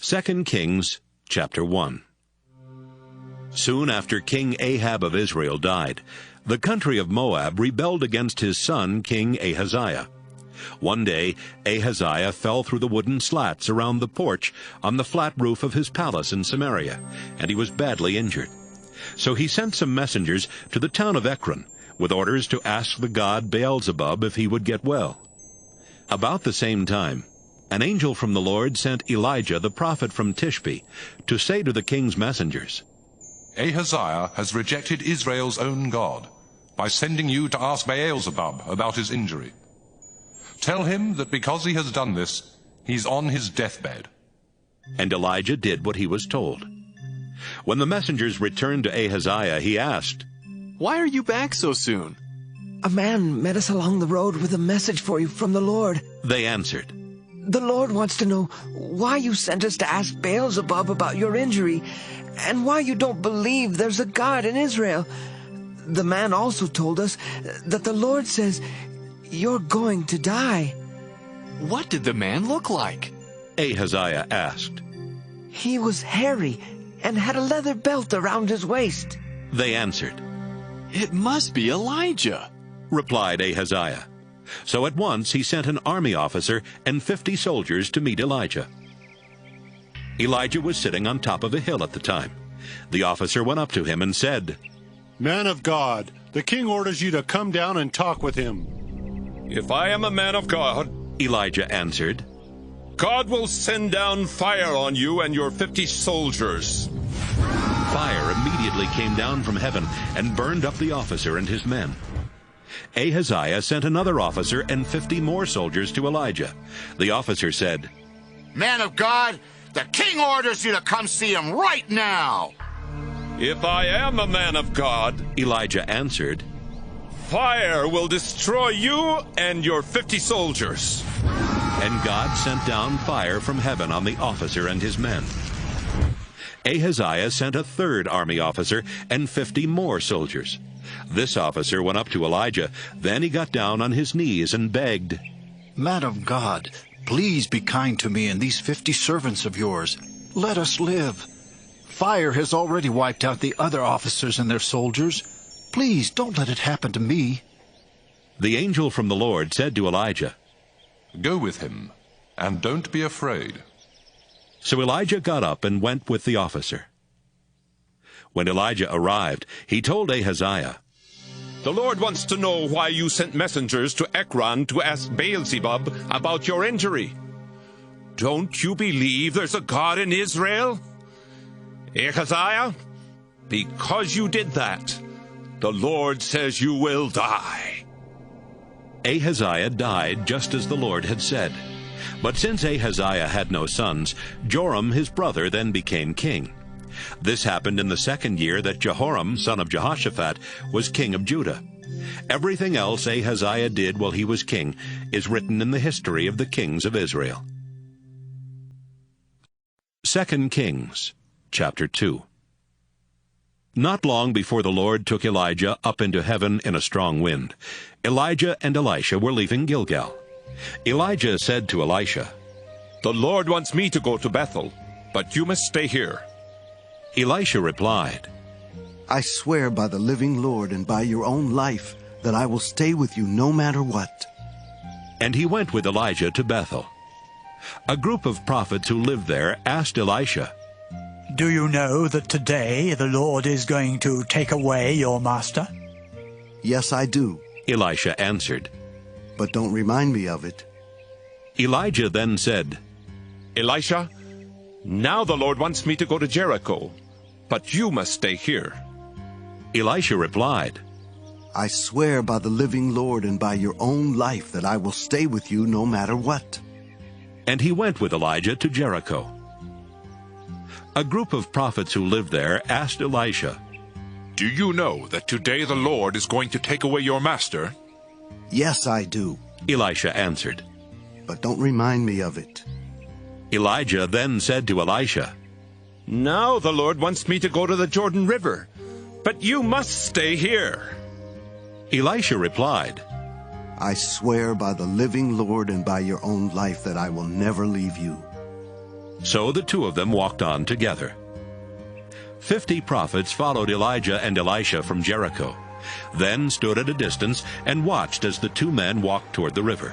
2 Kings chapter 1. Soon after King Ahab of Israel died, the country of Moab rebelled against his son King Ahaziah. One day Ahaziah fell through the wooden slats around the porch on the flat roof of his palace in Samaria, and he was badly injured. So he sent some messengers to the town of Ekron, with orders to ask the god Beelzebub if he would get well. About the same time, an angel from the Lord sent Elijah the prophet from Tishbe to say to the king's messengers, Ahaziah has rejected Israel's own God by sending you to ask Beelzebub about his injury. Tell him that because he has done this, he's on his deathbed. And Elijah did what he was told. When the messengers returned to Ahaziah, he asked, "Why are you back so soon?" "A man met us along the road with a message for you from the Lord." They answered. "The Lord wants to know why you sent us to ask Beelzebub about your injury, and why you don't believe there's a God in Israel. The man also told us that the Lord says you're going to die." What did the man look like? Ahaziah asked. "He was hairy and had a leather belt around his waist." They answered. It must be Elijah, replied Ahaziah. So at once he sent an army officer and 50 soldiers to meet Elijah. Elijah was sitting on top of a hill at the time. The officer went up to him and said, "Man of God, the king orders you to come down and talk with him." "If I am a man of God," Elijah answered, "God will send down fire on you and your 50 soldiers." Fire immediately came down from heaven and burned up the officer and his men. Ahaziah sent another officer and 50 more soldiers to Elijah. The officer said, "Man of God, the king orders you to come see him right now." "If I am a man of God," Elijah answered, "fire will destroy you and your 50 soldiers." And God sent down fire from heaven on the officer and his men. Ahaziah sent a third army officer and 50 more soldiers. This officer went up to Elijah. Then he got down on his knees and begged, "Man of God, please be kind to me and these 50 servants of yours. Let us live. Fire has already wiped out the other officers and their soldiers. Please don't let it happen to me." The angel from the Lord said to Elijah, Go with him, and don't be afraid. So Elijah got up and went with the officer. When Elijah arrived, he told Ahaziah, "The Lord wants to know why you sent messengers to Ekron to ask Beelzebub about your injury. Don't you believe there's a God in Israel? Ahaziah, because you did that, the Lord says you will die." Ahaziah died just as the Lord had said. But since Ahaziah had no sons, Joram his brother then became king. This happened in the 2nd year that Jehoram, son of Jehoshaphat, was king of Judah. Everything else Ahaziah did while he was king is written in the history of the kings of Israel. 2 Kings chapter 2. Not long before the Lord took Elijah up into heaven in a strong wind, Elijah and Elisha were leaving Gilgal. Elijah said to Elisha, "The Lord wants me to go to Bethel, but you must stay here." Elisha replied, "I swear by the living Lord and by your own life that I will stay with you no matter what." And he went with Elijah to Bethel. A group of prophets who lived there asked Elisha, "Do you know that today the Lord is going to take away your master?" "Yes, I do," Elisha answered. "But don't remind me of it." Elijah then said, "Elisha, now the Lord wants me to go to Jericho, but you must stay here." Elisha replied, "I swear by the living Lord and by your own life that I will stay with you no matter what." And he went with Elijah to Jericho. A group of prophets who lived there asked Elisha, Do you know that today the Lord is going to take away your master? "Yes, I do," Elisha answered. "But don't remind me of it." Elijah then said to Elisha, "Now the Lord wants me to go to the Jordan River, but you must stay here." Elisha replied, "I swear by the living Lord and by your own life that I will never leave you." So the two of them walked on together. 50 prophets followed Elijah and Elisha from Jericho, then stood at a distance and watched as the two men walked toward the river.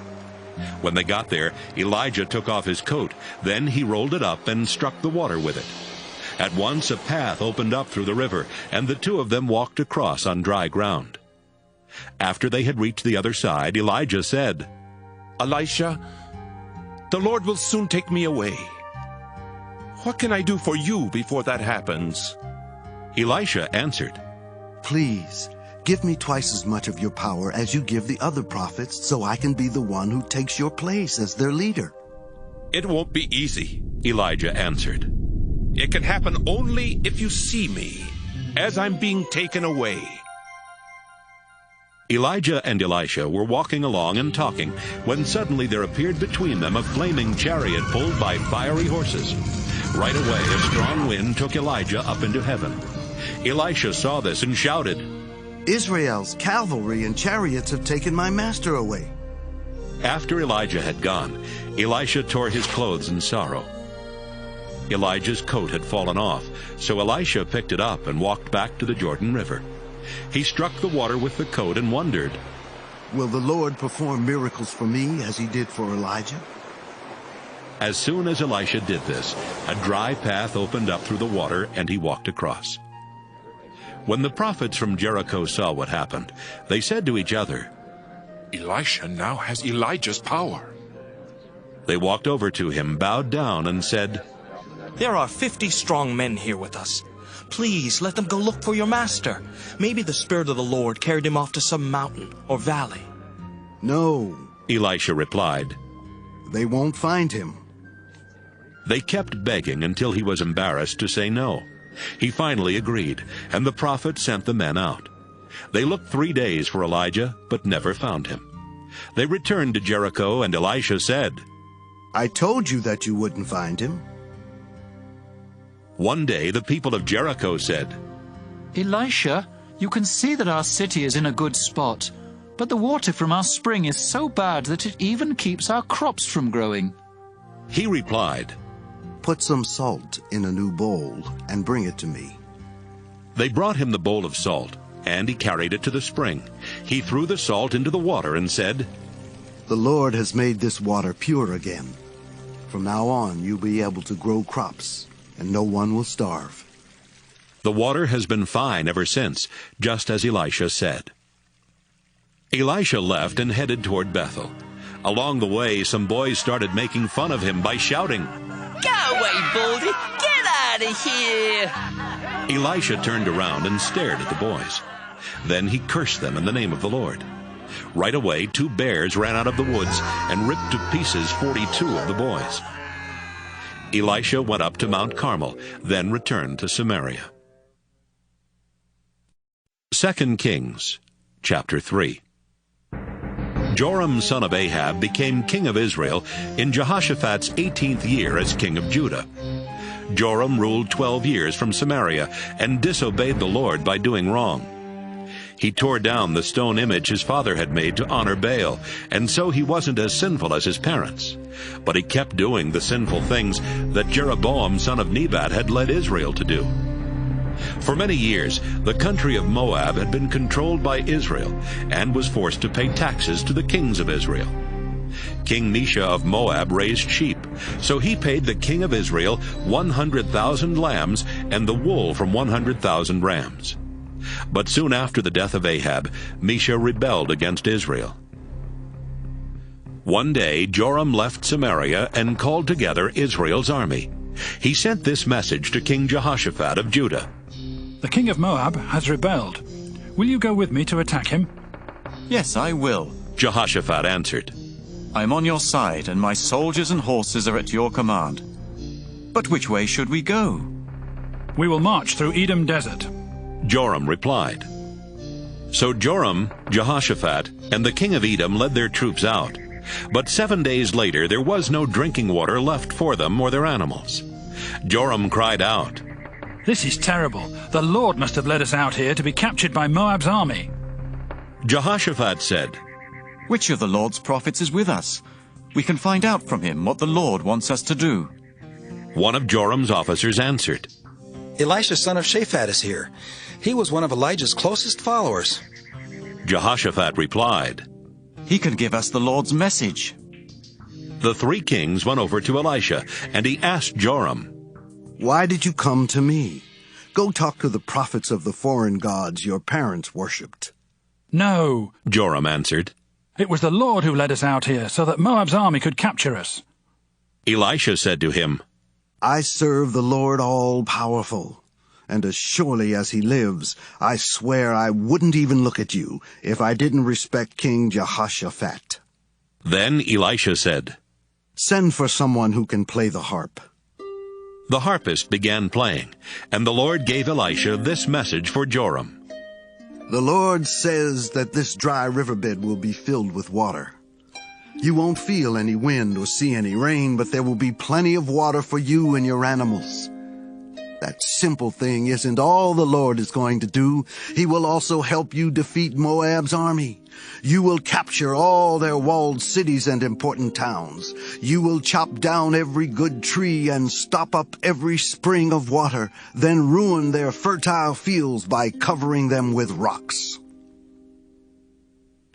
When they got there, Elijah took off his coat. Then he rolled it up and struck the water with it. At once a path opened up through the river, and the two of them walked across on dry ground. After they had reached the other side, Elijah said, Elisha, the Lord will soon take me away. What can I do for you before that happens? Elisha answered, Please, give me twice as much of your power as you give the other prophets, so I can be the one who takes your place as their leader. It won't be easy. Elijah answered. It can happen only if you see me, as I'm being taken away. Elijah and Elisha were walking along and talking, when suddenly there appeared between them a flaming chariot pulled by fiery horses. Right away a strong wind took Elijah up into heaven. Elisha saw this and shouted, Israel's cavalry and chariots have taken my master away. After Elijah had gone, Elisha tore his clothes in sorrow. Elijah's coat had fallen off, so Elisha picked it up and walked back to the Jordan River. He struck the water with the coat and wondered, Will the Lord perform miracles for me as he did for Elijah? As soon as Elisha did this, a dry path opened up through the water, and he walked across. When the prophets from Jericho saw what happened, they said to each other, Elisha now has Elijah's power. They walked over to him, bowed down, and said, There are 50 strong men here with us. Please let them go look for your master. Maybe the Spirit of the Lord carried him off to some mountain or valley. No, Elisha replied. They won't find him. They kept begging until he was embarrassed to say no. He finally agreed, and the prophet sent the men out. They looked 3 days for Elijah, but never found him. They returned to Jericho, and Elisha said, I told you that you wouldn't find him. One day the people of Jericho said, Elisha, you can see that our city is in a good spot, but the water from our spring is so bad that it even keeps our crops from growing. He replied, Put some salt in a new bowl and bring it to me. They brought him the bowl of salt, and he carried it to the spring. He threw the salt into the water and said, The Lord has made this water pure again. From now on you'll be able to grow crops, and no one will starve. The water has been fine ever since, just as Elisha said. Elisha left and headed toward Bethel. Along the way, some boys started making fun of him by shouting, Go away, Baldy! Get out of here! Elisha turned around and stared at the boys. Then he cursed them in the name of the Lord. Right away, 2 bears ran out of the woods and ripped to pieces 42 of the boys. Elisha went up to Mount Carmel, then returned to Samaria. 2 Kings, chapter 3. Joram son of Ahab became king of Israel in Jehoshaphat's 18th year as king of Judah. Joram ruled 12 years from Samaria and disobeyed the Lord by doing wrong. He tore down the stone image his father had made to honor Baal, and so he wasn't as sinful as his parents. But he kept doing the sinful things that Jeroboam son of Nebat had led Israel to do. For many years, the country of Moab had been controlled by Israel and was forced to pay taxes to the kings of Israel. King Mesha of Moab raised sheep, so he paid the king of Israel 100,000 lambs and the wool from 100,000 rams. But soon after the death of Ahab, Mesha rebelled against Israel. One day Joram left Samaria and called together Israel's army. He sent this message to King Jehoshaphat of Judah. The king of Moab has rebelled. Will you go with me to attack him? Yes, I will. Jehoshaphat answered. I am on your side, and my soldiers and horses are at your command. But which way should we go? We will march through Edom Desert. Joram replied. So Joram, Jehoshaphat, and the king of Edom led their troops out. But 7 days later there was no drinking water left for them or their animals. Joram cried out, This is terrible. The Lord must have led us out here to be captured by Moab's army. Jehoshaphat said, Which of the Lord's prophets is with us? We can find out from him what the Lord wants us to do. One of Joram's officers answered, Elisha son of Shaphat is here. He was one of Elijah's closest followers. Jehoshaphat replied, He can give us the Lord's message. The three kings went over to Elisha, and he asked Joram, Why did you come to me? Go talk to the prophets of the foreign gods your parents worshipped. No, Joram answered. It was the Lord who led us out here, so that Moab's army could capture us. Elisha said to him, I serve the Lord all-powerful, and as surely as he lives, I swear I wouldn't even look at you if I didn't respect King Jehoshaphat. Then Elisha said, Send for someone who can play the harp. The harpist began playing, and the Lord gave Elisha this message for Joram. The Lord says that this dry riverbed will be filled with water. You won't feel any wind or see any rain, but there will be plenty of water for you and your animals. That simple thing isn't all the Lord is going to do. He will also help you defeat Moab's army. You will capture all their walled cities and important towns. You will chop down every good tree and stop up every spring of water, then ruin their fertile fields by covering them with rocks.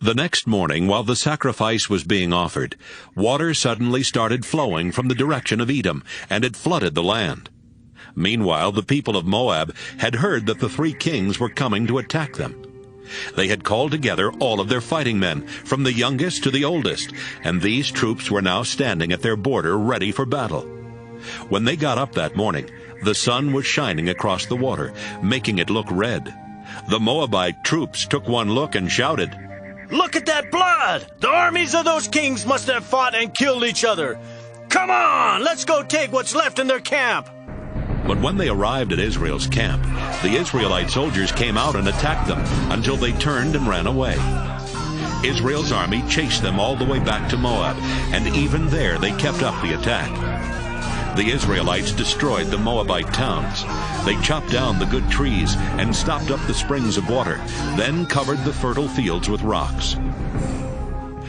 The next morning, while the sacrifice was being offered, water suddenly started flowing from the direction of Edom, and it flooded the land. Meanwhile, the people of Moab had heard that the three kings were coming to attack them. They had called together all of their fighting men, from the youngest to the oldest, and these troops were now standing at their border ready for battle. When they got up that morning, the sun was shining across the water, making it look red. The Moabite troops took one look and shouted, Look at that blood! The armies of those kings must have fought and killed each other. Come on, let's go take what's left in their camp. But when they arrived at Israel's camp, the Israelite soldiers came out and attacked them until they turned and ran away. Israel's army chased them all the way back to Moab, and even there they kept up the attack. The Israelites destroyed the Moabite towns. They chopped down the good trees and stopped up the springs of water, then covered the fertile fields with rocks.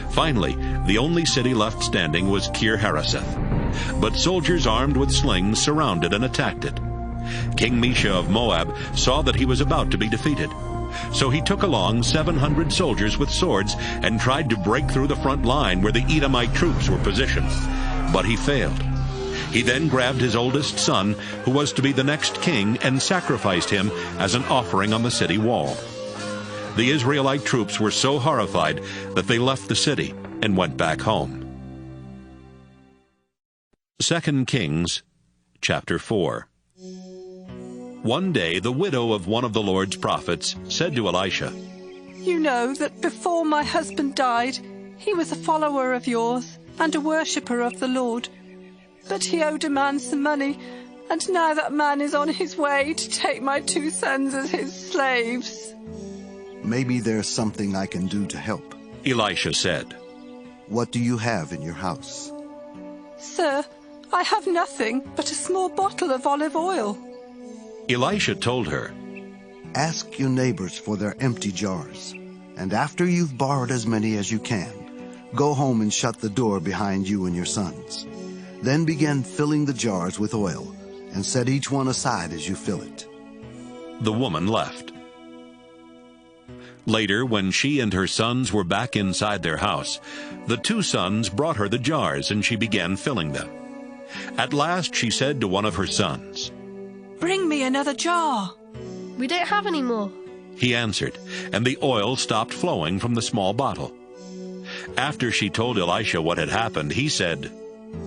Finally, the only city left standing was Kir-Hareseth. But soldiers armed with slings surrounded and attacked it. King Mesha of Moab saw that he was about to be defeated. So he took along 700 soldiers with swords and tried to break through the front line where the Edomite troops were positioned. But he failed. He then grabbed his oldest son, who was to be the next king, and sacrificed him as an offering on the city wall. The Israelite troops were so horrified that they left the city and went back home. 2 Kings, chapter 4. One day the widow of one of the Lord's prophets said to Elisha, You know that before my husband died, he was a follower of yours and a worshipper of the Lord. But he owed a man some money, and now that man is on his way to take my 2 sons as his slaves. Maybe there's something I can do to help. Elisha said, What do you have in your house? Sir, I have nothing but a small bottle of olive oil. Elisha told her, Ask your neighbors for their empty jars, and after you've borrowed as many as you can, go home and shut the door behind you and your sons. Then begin filling the jars with oil, and set each one aside as you fill it. The woman left. Later, when she and her sons were back inside their house, the 2 sons brought her the jars, and she began filling them. At last she said to one of her sons, Bring me another jar. We don't have any more. He answered, and the oil stopped flowing from the small bottle. After she told Elisha what had happened, he said,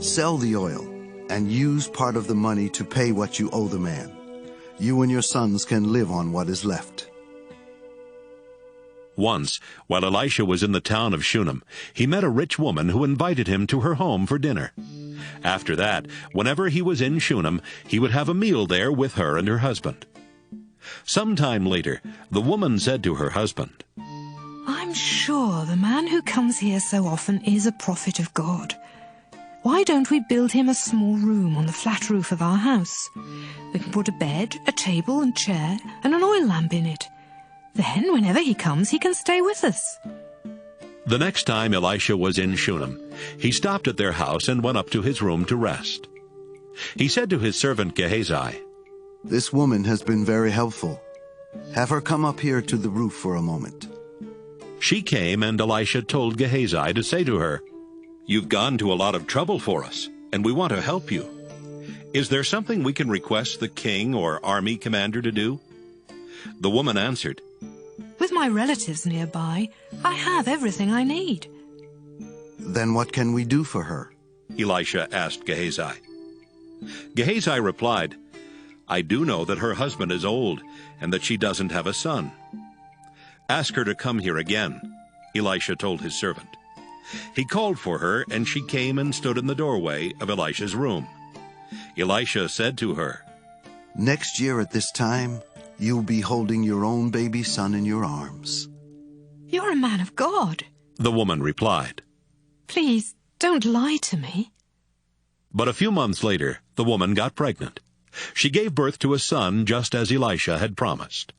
Sell the oil, and use part of the money to pay what you owe the man. You and your sons can live on what is left. Once, while Elisha was in the town of Shunem, he met a rich woman who invited him to her home for dinner. After that, whenever he was in Shunem, he would have a meal there with her and her husband. Sometime later, the woman said to her husband, I'm sure the man who comes here so often is a prophet of God. Why don't we build him a small room on the flat roof of our house? We can put a bed, a table and chair, and an oil lamp in it. Then, whenever he comes, he can stay with us. The next time Elisha was in Shunem, he stopped at their house and went up to his room to rest. He said to his servant Gehazi, "This woman has been very helpful. Have her come up here to the roof for a moment." She came, and Elisha told Gehazi to say to her, "You've gone to a lot of trouble for us, and we want to help you. Is there something we can request the king or army commander to do?" The woman answered, "With my relatives nearby, I have everything I need." "Then what can we do for her?" Elisha asked Gehazi. Gehazi replied, "I do know that her husband is old, and that she doesn't have a son." "Ask her to come here again," Elisha told his servant. He called for her, and she came and stood in the doorway of Elisha's room. Elisha said to her, "Next year at this time, you'll be holding your own baby son in your arms." "You're a man of God," the woman replied. "Please, don't lie to me." But a few months later, the woman got pregnant. She gave birth to a son, just as Elisha had promised.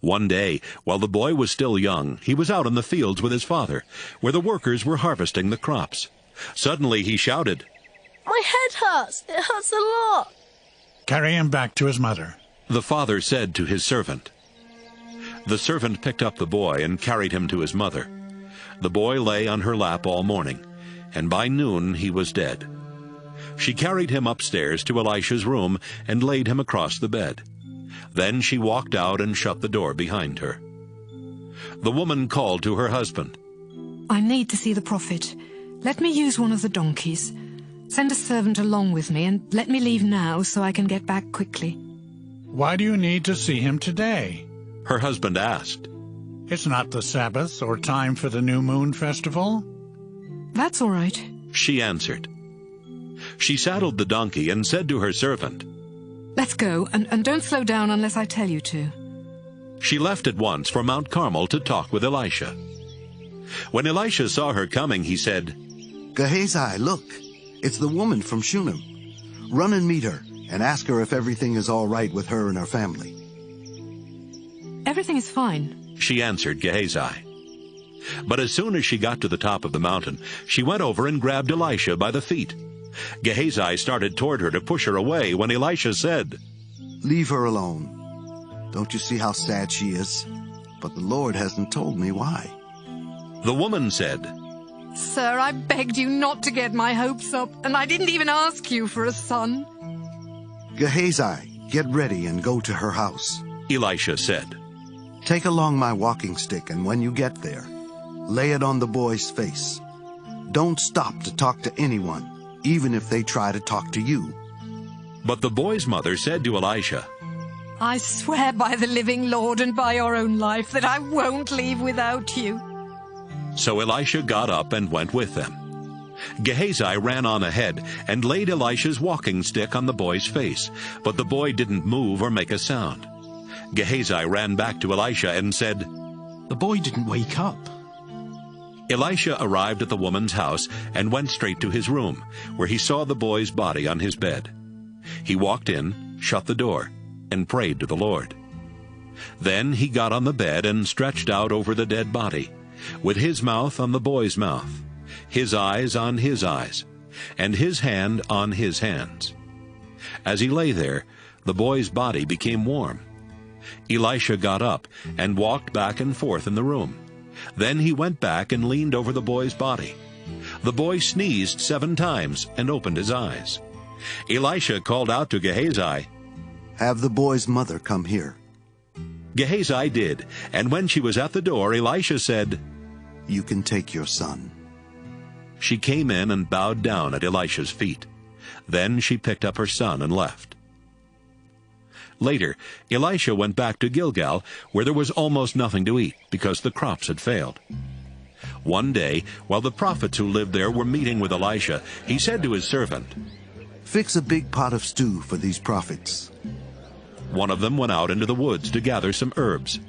One day, while the boy was still young, he was out in the fields with his father, where the workers were harvesting the crops. Suddenly he shouted, "My head hurts! It hurts a lot!" "Carry him back to his mother," the father said to his servant. The servant picked up the boy and carried him to his mother. The boy lay on her lap all morning, and by noon he was dead. She carried him upstairs to Elisha's room and laid him across the bed. Then she walked out and shut the door behind her. The woman called to her husband. "I need to see the prophet. Let me use one of the donkeys. Send a servant along with me, and let me leave now so I can get back quickly." "Why do you need to see him today?" her husband asked. "It's not the Sabbath or time for the new moon festival." "That's all right," she answered. She saddled the donkey and said to her servant, "Let's go, and don't slow down unless I tell you to." She left at once for Mount Carmel to talk with Elisha. When Elisha saw her coming, he said, "Gehazi, look, it's the woman from Shunem. Run and meet her, and ask her if everything is all right with her and her family." "Everything is fine," she answered Gehazi. But as soon as she got to the top of the mountain, she went over and grabbed Elisha by the feet. Gehazi started toward her to push her away when Elisha said, "Leave her alone. Don't you see how sad she is? But the Lord hasn't told me why." The woman said, "Sir, I begged you not to get my hopes up, and I didn't even ask you for a son." "Gehazi, get ready and go to her house," Elisha said. "Take along my walking stick, and when you get there, lay it on the boy's face. Don't stop to talk to anyone, even if they try to talk to you." But the boy's mother said to Elisha, "I swear by the living Lord and by your own life that I won't leave without you." So Elisha got up and went with them. Gehazi ran on ahead and laid Elisha's walking stick on the boy's face, but the boy didn't move or make a sound. Gehazi ran back to Elisha and said, "The boy didn't wake up." Elisha arrived at the woman's house and went straight to his room, where he saw the boy's body on his bed. He walked in, shut the door, and prayed to the Lord. Then he got on the bed and stretched out over the dead body, with his mouth on the boy's mouth, his eyes on his eyes, and his hand on his hands. As he lay there, the boy's body became warm. Elisha got up and walked back and forth in the room. Then he went back and leaned over the boy's body. The boy sneezed 7 times and opened his eyes. Elisha called out to Gehazi, "Have the boy's mother come here." Gehazi did, and when she was at the door, Elisha said, "You can take your son." She came in and bowed down at Elisha's feet. Then she picked up her son and left. Later, Elisha went back to Gilgal, where there was almost nothing to eat, because the crops had failed. One day, while the prophets who lived there were meeting with Elisha, he said to his servant, "Fix a big pot of stew for these prophets." One of them went out into the woods to gather some herbs.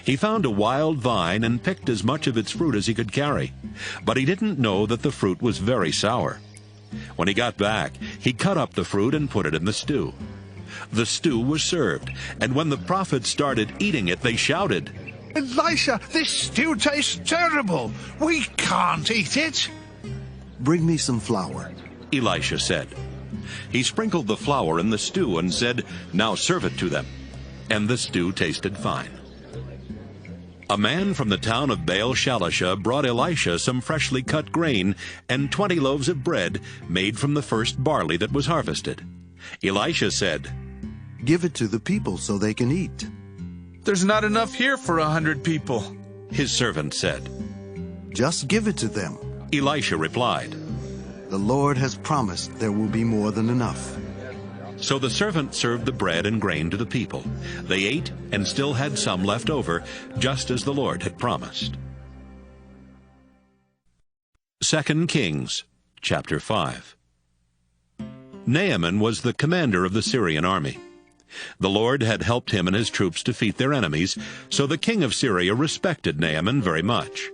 He found a wild vine and picked as much of its fruit as he could carry, but he didn't know that the fruit was very sour. When he got back, he cut up the fruit and put it in the stew. The stew was served, and when the prophets started eating it, they shouted, "Elisha, this stew tastes terrible. We can't eat it." "Bring me some flour," Elisha said. He sprinkled the flour in the stew and said, "Now serve it to them." And the stew tasted fine. A man from the town of Baal-Shalisha brought Elisha some freshly cut grain and 20 loaves of bread made from the first barley that was harvested. Elisha said, "Give it to the people so they can eat." "There's not enough here for 100 people." His servant said. "Just give it to them." Elisha replied, "The Lord has promised there will be more than enough." So the servant served the bread and grain to the people. They ate and still had some left over, just as the Lord had promised. 2 Kings chapter 5. Naaman was the commander of the Syrian army. The Lord had helped him and his troops defeat their enemies, so the king of Syria respected Naaman very much.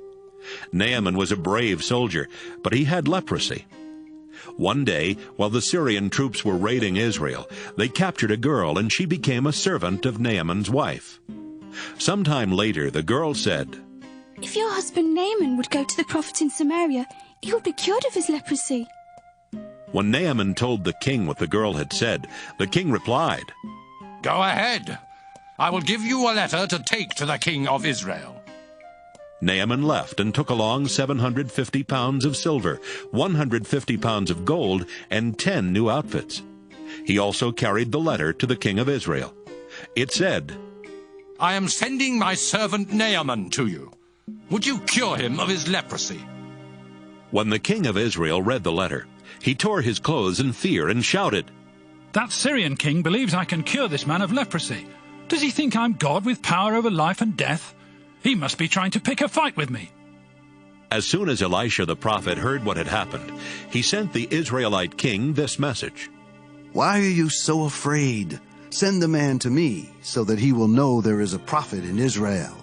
Naaman was a brave soldier, but he had leprosy. One day, while the Syrian troops were raiding Israel, they captured a girl, and she became a servant of Naaman's wife. Sometime later, the girl said, "If your husband Naaman would go to the prophet in Samaria, he would be cured of his leprosy." When Naaman told the king what the girl had said, the king replied, "Go ahead. I will give you a letter to take to the king of Israel." Naaman left and took along 750 pounds of silver, 150 pounds of gold, and 10 new outfits. He also carried the letter to the king of Israel. It said, "I am sending my servant Naaman to you. Would you cure him of his leprosy?" When the king of Israel read the letter, he tore his clothes in fear and shouted, "That Syrian king believes I can cure this man of leprosy. Does he think I'm God with power over life and death? He must be trying to pick a fight with me." As soon as Elisha the prophet heard what had happened, he sent the Israelite king this message, "Why are you so afraid? Send the man to me, so that he will know there is a prophet in Israel."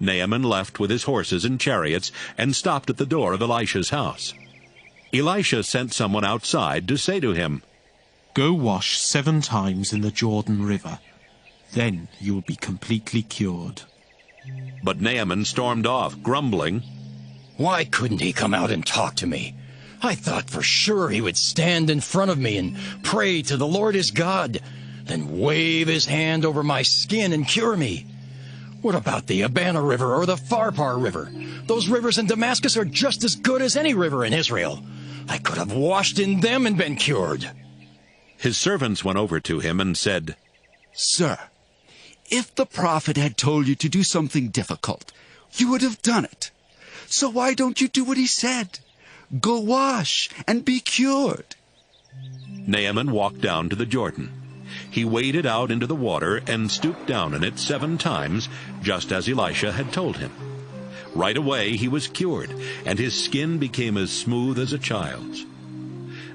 Naaman left with his horses and chariots and stopped at the door of Elisha's house. Elisha sent someone outside to say to him, "Go wash 7 times in the Jordan River. Then you will be completely cured." But Naaman stormed off, grumbling, "Why couldn't he come out and talk to me? I thought for sure he would stand in front of me and pray to the Lord his God, then wave his hand over my skin and cure me. What about the Abana River or the Pharpar River? Those rivers in Damascus are just as good as any river in Israel. I could have washed in them and been cured." His servants went over to him and said, "Sir, if the prophet had told you to do something difficult, you would have done it. So why don't you do what he said? Go wash and be cured." Naaman walked down to the Jordan. He waded out into the water and stooped down in it 7 times, just as Elisha had told him. Right away he was cured, and his skin became as smooth as a child's.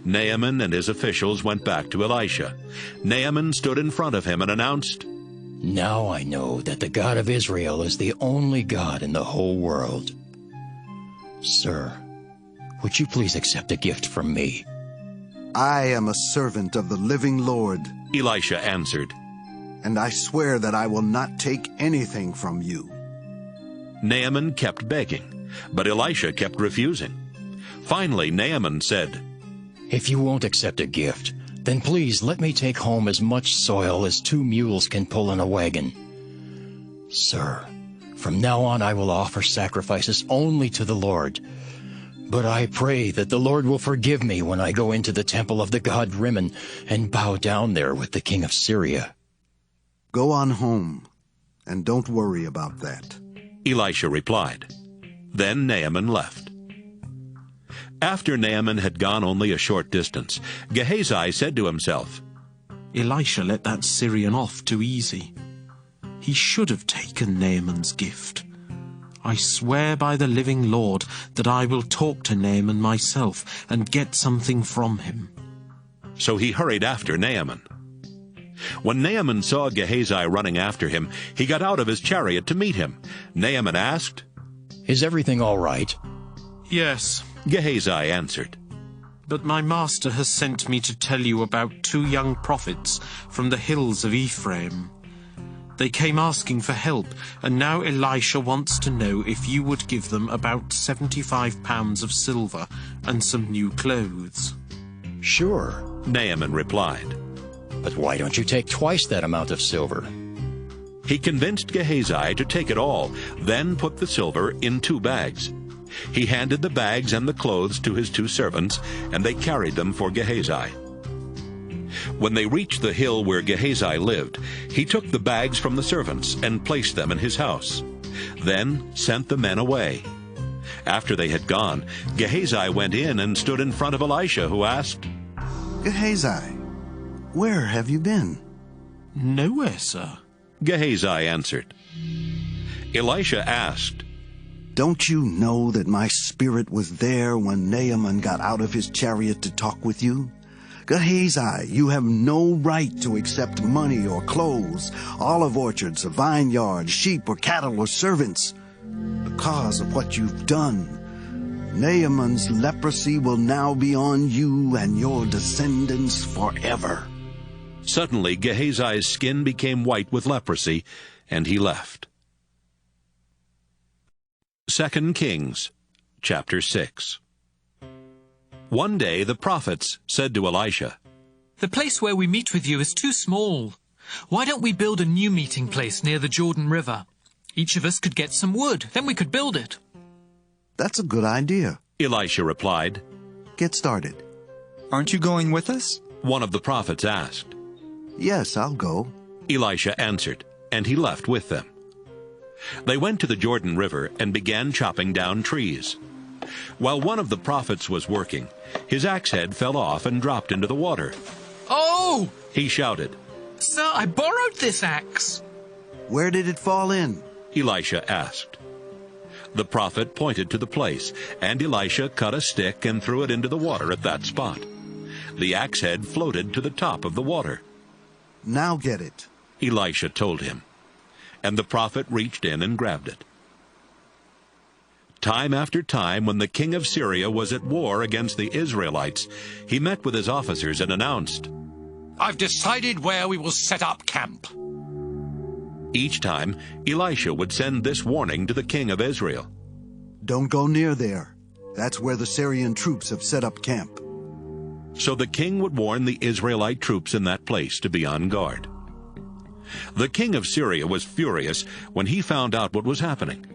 Naaman and his officials went back to Elisha. Naaman stood in front of him and announced, "Now I know that the God of Israel is the only God in the whole world. Sir, would you please accept a gift from me?" "I am a servant of the living Lord," Elisha answered, "and I swear that I will not take anything from you." Naaman kept begging, but Elisha kept refusing. Finally, Naaman said, "If you won't accept a gift, then please let me take home as much soil as 2 mules can pull in a wagon. Sir, from now on I will offer sacrifices only to the Lord. But I pray that the Lord will forgive me when I go into the temple of the god Rimmon and bow down there with the king of Syria." "Go on home, and don't worry about that," Elisha replied. Then Naaman left. After Naaman had gone only a short distance, Gehazi said to himself, "Elisha let that Syrian off too easy. He should have taken Naaman's gift. I swear by the living Lord that I will talk to Naaman myself and get something from him." So he hurried after Naaman. When Naaman saw Gehazi running after him, he got out of his chariot to meet him. Naaman asked, "Is everything all right?" "Yes," Gehazi answered. "But my master has sent me to tell you about 2 young prophets from the hills of Ephraim. They came asking for help, and now Elisha wants to know if you would give them about 75 pounds of silver and some new clothes." "Sure. Naaman replied, "But why don't you take twice that amount of silver?" He convinced Gehazi to take it all, then put the silver in 2 bags. He handed the bags and the clothes to his 2 servants, and they carried them for Gehazi. When they reached the hill where Gehazi lived, he took the bags from the servants and placed them in his house, then sent the men away. After they had gone, Gehazi went in and stood in front of Elisha, who asked, Gehazi, where have you been? Nowhere, sir. Gehazi answered. Elisha asked, Don't you know that my spirit was there when Naaman got out of his chariot to talk with you? Gehazi, you have no right to accept money or clothes, olive orchards, a vineyard, sheep or cattle or servants. Because of what you've done, Naaman's leprosy will now be on you and your descendants forever. Suddenly Gehazi's skin became white with leprosy, and he left. 2 Kings, chapter 6. One day the prophets said to Elisha, "The place where we meet with you is too small. Why don't we build a new meeting place near the Jordan River? Each of us could get some wood, then we could build it." That's a good idea, Elisha replied. Get started. Aren't you going with us? One of the prophets asked. Yes, I'll go, Elisha answered, and he left with them. They went to the Jordan River and began chopping down trees. While one of the prophets was working, his axe head fell off and dropped into the water. "Oh!" he shouted. "Sir, I borrowed this axe." Where did it fall in? Elisha asked. The prophet pointed to the place, and Elisha cut a stick and threw it into the water at that spot. The axe head floated to the top of the water. Now get it, Elisha told him, and the prophet reached in and grabbed it. Time after time, when the king of Syria was at war against the Israelites, he met with his officers and announced, "I've decided where we will set up camp." Each time, Elisha would send this warning to the king of Israel. Don't go near there. That's where the Syrian troops have set up camp. So the king would warn the Israelite troops in that place to be on guard. The king of Syria was furious when he found out what was happening.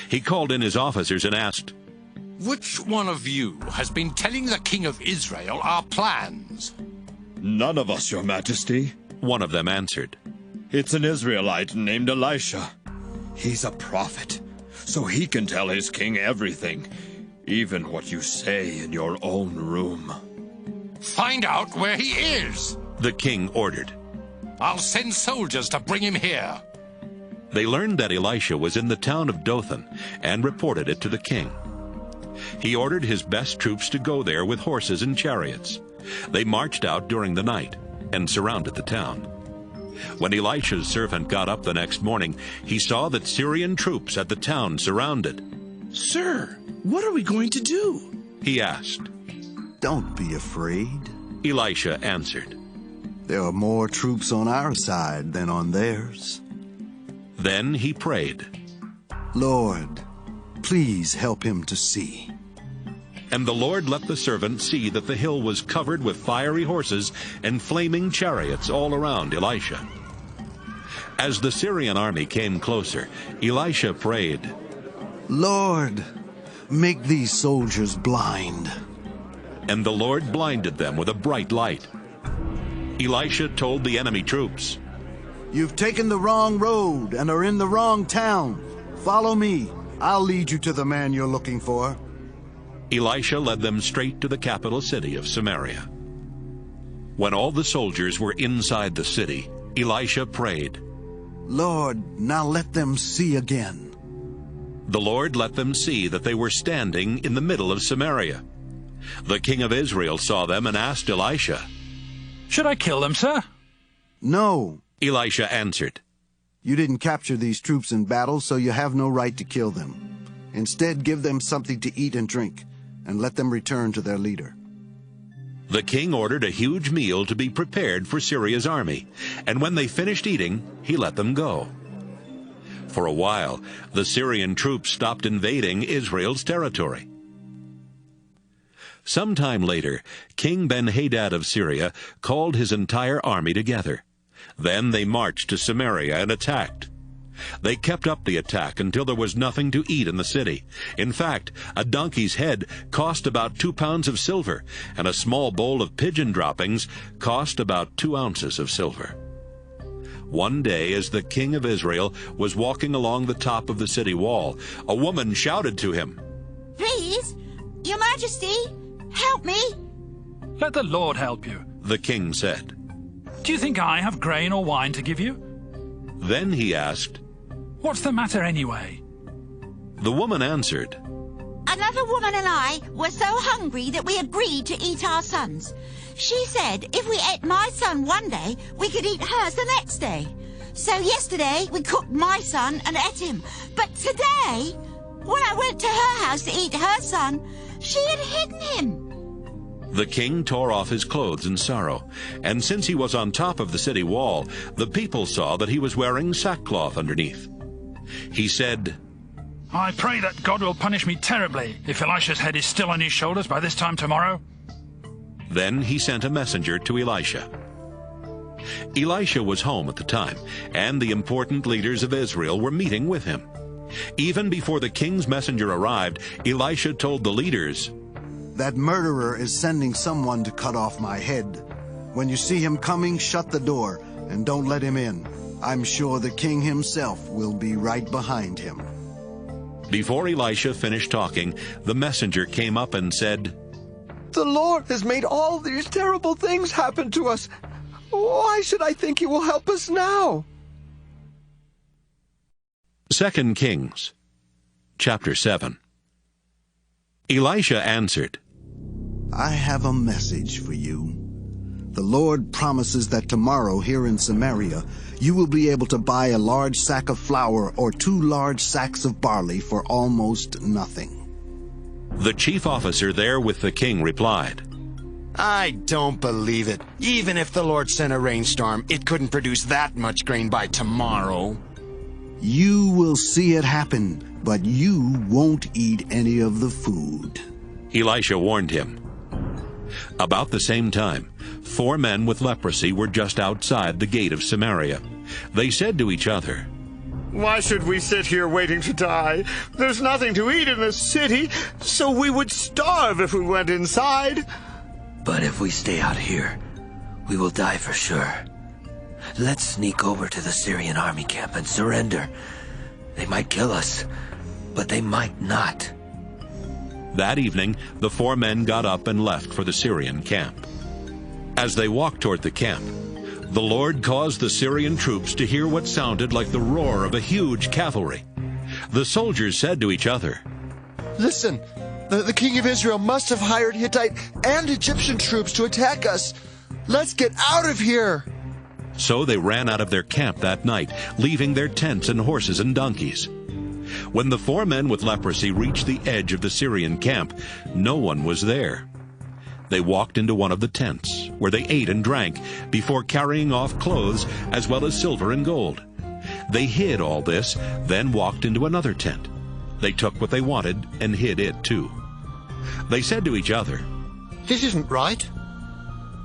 He called in his officers and asked, "Which one of you has been telling the king of Israel our plans?" "None of us, your majesty," one of them answered. "It's an Israelite named Elisha. He's a prophet, so he can tell his king everything, even what you say in your own room." "Find out where he is," the king ordered. "I'll send soldiers to bring him here." They learned that Elisha was in the town of Dothan and reported it to the king. He ordered his best troops to go there with horses and chariots. They marched out during the night and surrounded the town. When Elisha's servant got up the next morning, he saw that Syrian troops had the town surrounded. "Sir, what are we going to do?" he asked. Don't be afraid, Elisha answered. There are more troops on our side than on theirs. Then he prayed, Lord, please help him to see. And the Lord let the servant see that the hill was covered with fiery horses and flaming chariots all around Elisha. As the Syrian army came closer, Elisha prayed, Lord, make these soldiers blind. And the Lord blinded them with a bright light. Elisha told the enemy troops, You've taken the wrong road and are in the wrong town. Follow me. I'll lead you to the man you're looking for. Elisha led them straight to the capital city of Samaria. When all the soldiers were inside the city, Elisha prayed, Lord, now let them see again. The Lord let them see that they were standing in the middle of Samaria. The king of Israel saw them and asked Elisha, Should I kill them, sir? No, Elisha answered. You didn't capture these troops in battle, so you have no right to kill them. Instead, give them something to eat and drink, and let them return to their leader. The king ordered a huge meal to be prepared for Syria's army, and when they finished eating, he let them go. For a while, the Syrian troops stopped invading Israel's territory. Some time later, King Ben-Hadad of Syria called his entire army together. Then they marched to Samaria and attacked. They kept up the attack until there was nothing to eat in the city. In fact, a donkey's head cost about 2 pounds of silver, and a small bowl of pigeon droppings cost about 2 ounces of silver. One day, as the king of Israel was walking along the top of the city wall, a woman shouted to him, "Please, Your Majesty, help me." Let the Lord help you, the king said. Do you think I have grain or wine to give you? Then he asked, What's the matter anyway? The woman answered, Another woman and I were so hungry that we agreed to eat our sons. She said if we ate my son one day, we could eat hers the next day. So yesterday we cooked my son and ate him. But today, when I went to her house to eat her son, she had hidden him. The king tore off his clothes in sorrow, and since he was on top of the city wall, the people saw that he was wearing sackcloth underneath. He said, I pray that God will punish me terribly if Elisha's head is still on his shoulders by this time tomorrow. Then he sent a messenger to Elisha. Elisha was home at the time, and the important leaders of Israel were meeting with him. Even before the king's messenger arrived, Elisha told the leaders, That murderer is sending someone to cut off my head. When you see him coming, shut the door and don't let him in. I'm sure the king himself will be right behind him. Before Elisha finished talking, the messenger came up and said, The Lord has made all these terrible things happen to us. Why should I think he will help us now? 2 Kings, chapter 7. Elisha answered, I have a message for you. The Lord promises that tomorrow here in Samaria, you will be able to buy a large sack of flour or 2 large sacks of barley for almost nothing. The chief officer there with the king replied, I don't believe it. Even if the Lord sent a rainstorm, it couldn't produce that much grain by tomorrow. You will see it happen, but you won't eat any of the food. Elisha warned him. About the same time, 4 men with leprosy were just outside the gate of Samaria. They said to each other, Why should we sit here waiting to die? There's nothing to eat in the city, so we would starve if we went inside. But if we stay out here, we will die for sure. Let's sneak over to the Syrian army camp and surrender. They might kill us, but they might not. That evening, the 4 men got up and left for the Syrian camp. As they walked toward the camp, the Lord caused the Syrian troops to hear what sounded like the roar of a huge cavalry. The soldiers said to each other, Listen, the king of Israel must have hired Hittite and Egyptian troops to attack us. Let's get out of here. So they ran out of their camp that night, leaving their tents and horses and donkeys. When the 4 men with leprosy reached the edge of the Syrian camp, no one was there. They walked into one of the tents, where they ate and drank, before carrying off clothes as well as silver and gold. They hid all this, then walked into another tent. They took what they wanted and hid it too. They said to each other, This isn't right.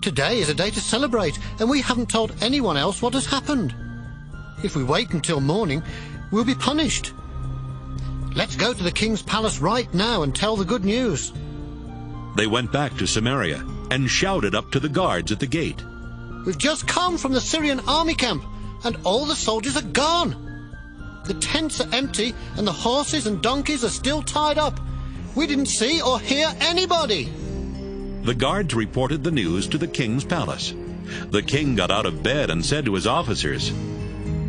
Today is a day to celebrate, and we haven't told anyone else what has happened. If we wait until morning, we'll be punished. Let's go to the king's palace right now and tell the good news. They went back to Samaria and shouted up to the guards at the gate, We've just come from the Syrian army camp, and all the soldiers are gone. The tents are empty, and the horses and donkeys are still tied up. We didn't see or hear anybody. The guards reported the news to the king's palace. The king got out of bed and said to his officers,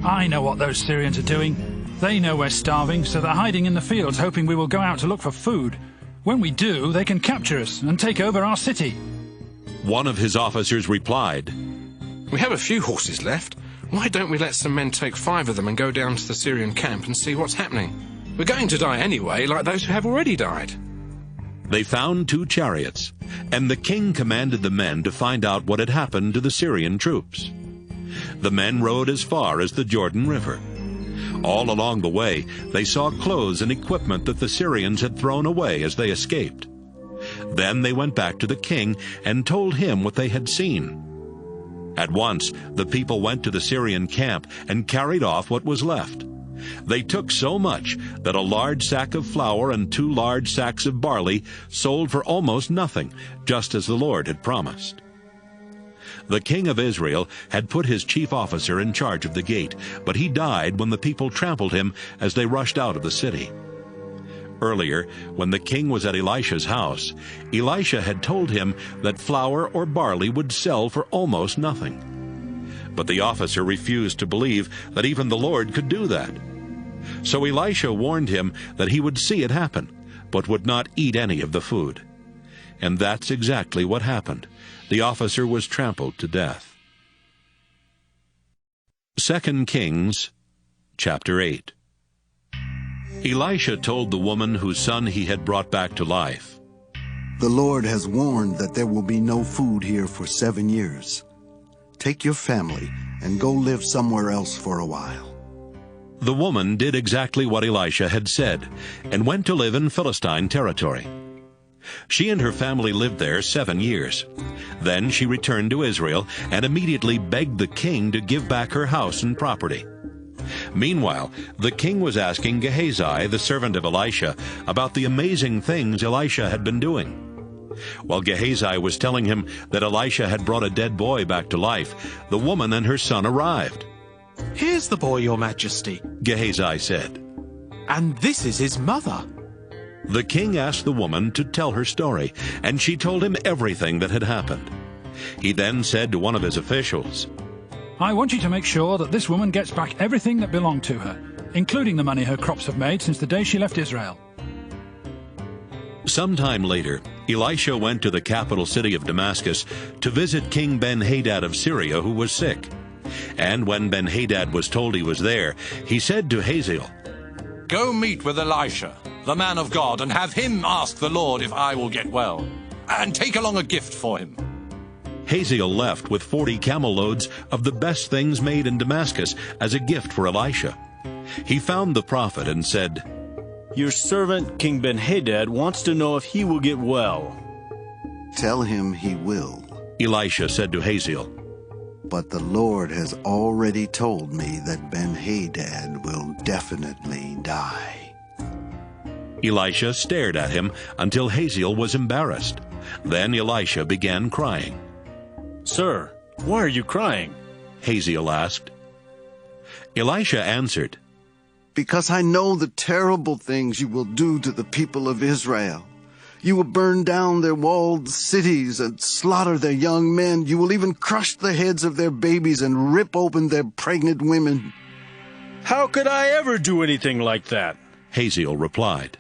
I know what those Syrians are doing. They know we're starving, so they're hiding in the fields, hoping we will go out to look for food. When we do, they can capture us and take over our city. One of his officers replied, We have a few horses left. Why don't we let some men take 5 of them and go down to the Syrian camp and see what's happening? We're going to die anyway, like those who have already died. They found 2 chariots, and the king commanded the men to find out what had happened to the Syrian troops. The men rode as far as the Jordan River. All along the way, they saw clothes and equipment that the Syrians had thrown away as they escaped. Then they went back to the king and told him what they had seen. At once the people went to the Syrian camp and carried off what was left. They took so much that a large sack of flour and 2 large sacks of barley sold for almost nothing, just as the Lord had promised. The king of Israel had put his chief officer in charge of the gate, but he died when the people trampled him as they rushed out of the city. Earlier, when the king was at Elisha's house, Elisha had told him that flour or barley would sell for almost nothing. But the officer refused to believe that even the Lord could do that. So Elisha warned him that he would see it happen, but would not eat any of the food. And that's exactly what happened. The officer was trampled to death. 2 Kings, chapter 8. Elisha told the woman whose son he had brought back to life, "The Lord has warned that there will be no food here for 7 years. Take your family and go live somewhere else for a while." The woman did exactly what Elisha had said, and went to live in Philistine territory. She and her family lived there 7 years. Then she returned to Israel and immediately begged the king to give back her house and property. Meanwhile, the king was asking Gehazi, the servant of Elisha, about the amazing things Elisha had been doing. While Gehazi was telling him that Elisha had brought a dead boy back to life, the woman and her son arrived. "Here's the boy, Your Majesty," Gehazi said. "and this is his mother." The king asked the woman to tell her story, and she told him everything that had happened. He then said to one of his officials, I want you to make sure that this woman gets back everything that belonged to her, including the money her crops have made since the day she left Israel. Sometime later, Elisha went to the capital city of Damascus to visit King Ben-Hadad of Syria, who was sick. And when Ben-Hadad was told he was there, he said to Hazael, "Go meet with Elisha, the man of God, and have him ask the Lord if I will get well, and take along a gift for him." Hazael left with 40 camel loads of the best things made in Damascus as a gift for Elisha. He found the prophet and said, "Your servant King Ben-Hadad wants to know if he will get well." "Tell him he will," Elisha said to Hazael. "But the Lord has already told me that Ben-Hadad will definitely die." Elisha stared at him until Hazael was embarrassed. Then Elisha began crying. "Sir, why are you crying?" Hazael asked. Elisha answered, "Because I know the terrible things you will do to the people of Israel. You will burn down their walled cities and slaughter their young men. You will even crush the heads of their babies and rip open their pregnant women." "How could I ever do anything like that?" Hazael replied.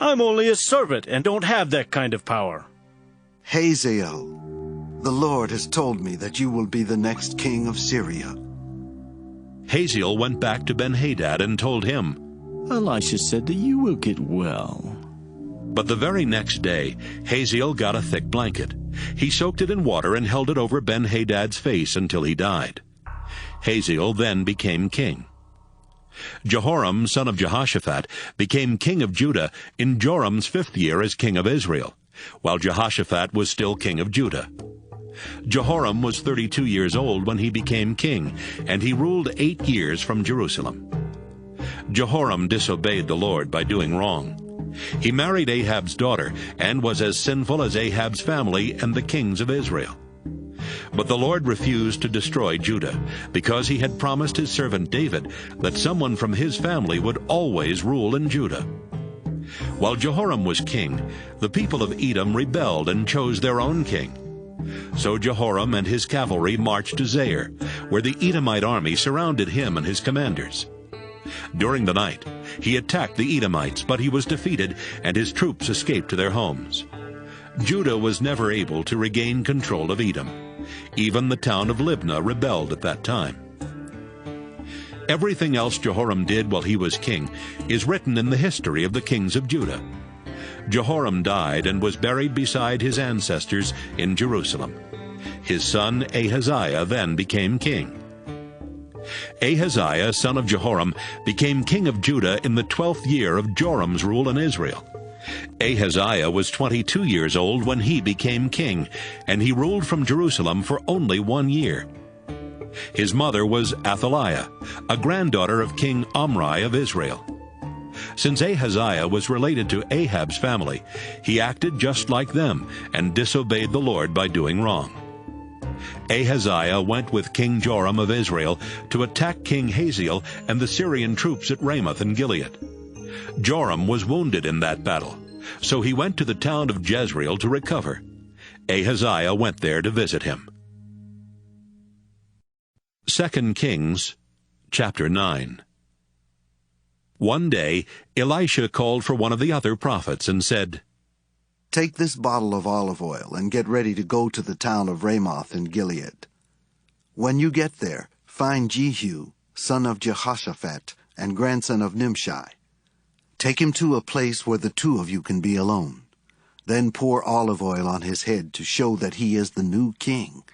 "I'm only a servant and don't have that kind of power." "Hazael, the Lord has told me that you will be the next king of Syria." Hazael went back to Ben-Hadad and told him, "Elisha said that you will get well." But the very next day, Hazael got a thick blanket. He soaked it in water and held it over Ben-Hadad's face until he died. Hazael then became king. Jehoram, son of Jehoshaphat, became king of Judah in Joram's 5th year as king of Israel, while Jehoshaphat was still king of Judah. Jehoram was 32 years old when he became king, and he ruled 8 years from Jerusalem. Jehoram disobeyed the Lord by doing wrong. He married Ahab's daughter and was as sinful as Ahab's family and the kings of Israel. But the Lord refused to destroy Judah, because he had promised his servant David that someone from his family would always rule in Judah. While Jehoram was king, the people of Edom rebelled and chose their own king. So Jehoram and his cavalry marched to Zair, where the Edomite army surrounded him and his commanders. During the night, he attacked the Edomites, but he was defeated, and his troops escaped to their homes. Judah was never able to regain control of Edom. Even the town of Libnah rebelled at that time. Everything else Jehoram did while he was king is written in the history of the kings of Judah. Jehoram died and was buried beside his ancestors in Jerusalem. His son Ahaziah then became king. Ahaziah, son of Jehoram, became king of Judah in the 12th year of Joram's rule in Israel. Ahaziah was 22 years old when he became king, and he ruled from Jerusalem for only 1 year. His mother was Athaliah, a granddaughter of King Omri of Israel. Since Ahaziah was related to Ahab's family, he acted just like them and disobeyed the Lord by doing wrong. Ahaziah went with King Joram of Israel to attack King Hazael and the Syrian troops at Ramoth in Gilead. Joram was wounded in that battle, so he went to the town of Jezreel to recover. Ahaziah went there to visit him. 2 Kings chapter 9. One day Elisha called for one of the other prophets and said, "Take this bottle of olive oil and get ready to go to the town of Ramoth in Gilead. When you get there, find Jehu, son of Jehoshaphat and grandson of Nimshi. Take him to a place where the two of you can be alone. Then pour olive oil on his head to show that he is the new king.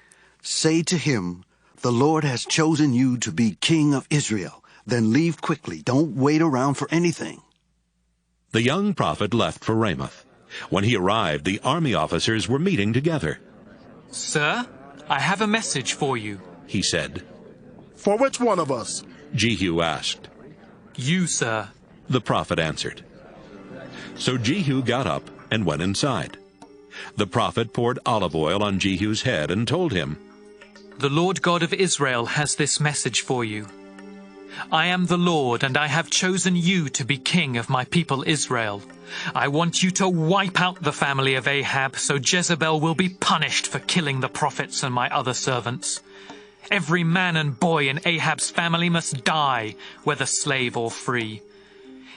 Say to him, 'The Lord has chosen you to be king of Israel.' Then leave quickly. Don't wait around for anything." The young prophet left for Ramoth. When he arrived, the army officers were meeting together. "Sir, I have a message for you," he said. "For which one of us?" Jehu asked. "You, sir," the prophet answered. So Jehu got up and went inside. The prophet poured olive oil on Jehu's head and told him, "The Lord God of Israel has this message for you. I am the Lord, and I have chosen you to be king of my people Israel. I want you to wipe out the family of Ahab, so Jezebel will be punished for killing the prophets and my other servants. Every man and boy in Ahab's family must die, whether slave or free.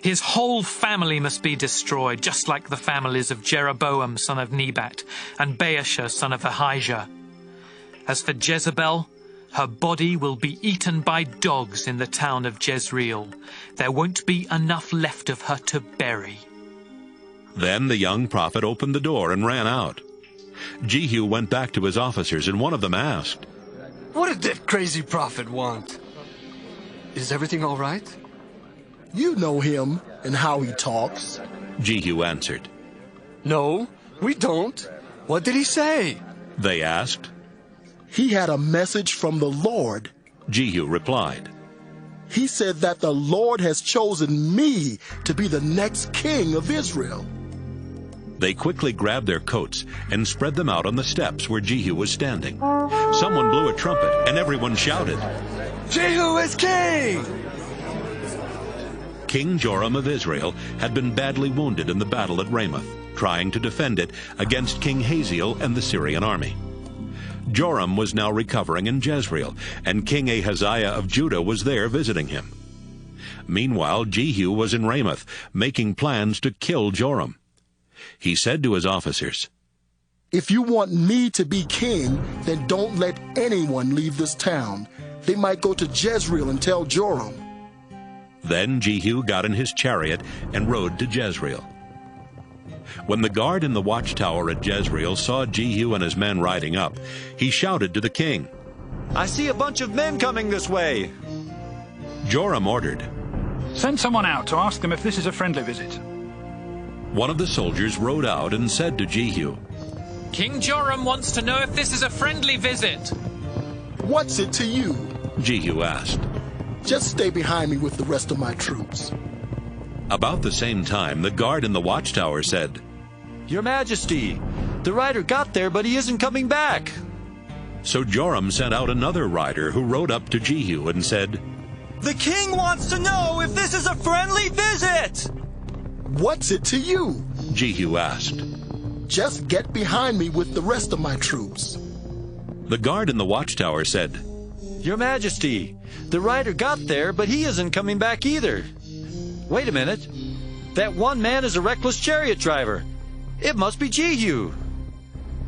His whole family must be destroyed, just like the families of Jeroboam son of Nebat and Baasha son of Ahijah. As for Jezebel, her body will be eaten by dogs in the town of Jezreel. There won't be enough left of her to bury." Then the young prophet opened the door and ran out. Jehu went back to his officers, and one of them asked, "What did that crazy prophet want? Is everything all right?" "You know him and how he talks," Jehu answered. "No, we don't. What did he say?" they asked. "He had a message from the Lord," Jehu replied. "He said that the Lord has chosen me to be the next king of Israel." They quickly grabbed their coats and spread them out on the steps where Jehu was standing. Someone blew a trumpet, and everyone shouted, "Jehu is king!" King Joram of Israel had been badly wounded in the battle at Ramoth, trying to defend it against King Hazael and the Syrian army. Joram was now recovering in Jezreel, and King Ahaziah of Judah was there visiting him. Meanwhile, Jehu was in Ramoth, making plans to kill Joram. He said to his officers, "If you want me to be king, then don't let anyone leave this town. They might go to Jezreel and tell Joram." Then Jehu got in his chariot and rode to Jezreel. When the guard in the watchtower at Jezreel saw Jehu and his men riding up, he shouted to the king, "I see a bunch of men coming this way." Joram ordered, "Send someone out to ask them if this is a friendly visit." One of the soldiers rode out and said to Jehu, "King Joram wants to know if this is a friendly visit." "What's it to you?" Jehu asked. "Just stay behind me with the rest of my troops." About the same time, the guard in the watchtower said, "Your Majesty, the rider got there, but he isn't coming back." So Joram sent out another rider who rode up to Jehu and said, "The king wants to know if this is a friendly visit." "What's it to you?" Jehu asked. "Just get behind me with the rest of my troops." The guard in the watchtower said, "Your Majesty, the rider got there, but he isn't coming back either. Wait a minute. That one man is a reckless chariot driver. It must be Jehu."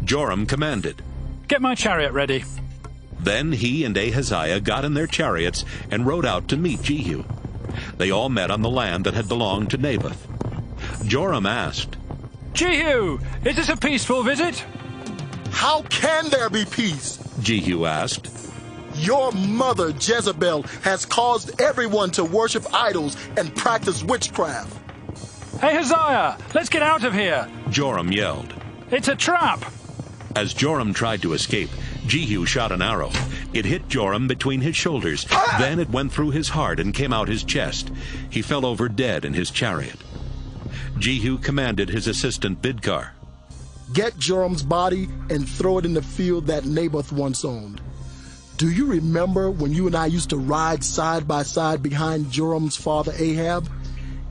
Joram commanded, "Get my chariot ready." Then he and Ahaziah got in their chariots and rode out to meet Jehu. They all met on the land that had belonged to Naboth. Joram asked, "Jehu, is this a peaceful visit?" "How can there be peace?" Jehu asked. "Your mother Jezebel has caused everyone to worship idols and practice witchcraft." Ahaziah, let's get out of here! Joram yelled. It's a trap! As Joram tried to escape, Jehu shot an arrow. It hit Joram between his shoulders. Then it went through his heart and came out his chest. He fell over dead in his chariot. Jehu commanded his assistant Bidkar, Get Joram's body and throw it in the field that Naboth once owned. Do you remember when you and I used to ride side by side behind Joram's father Ahab?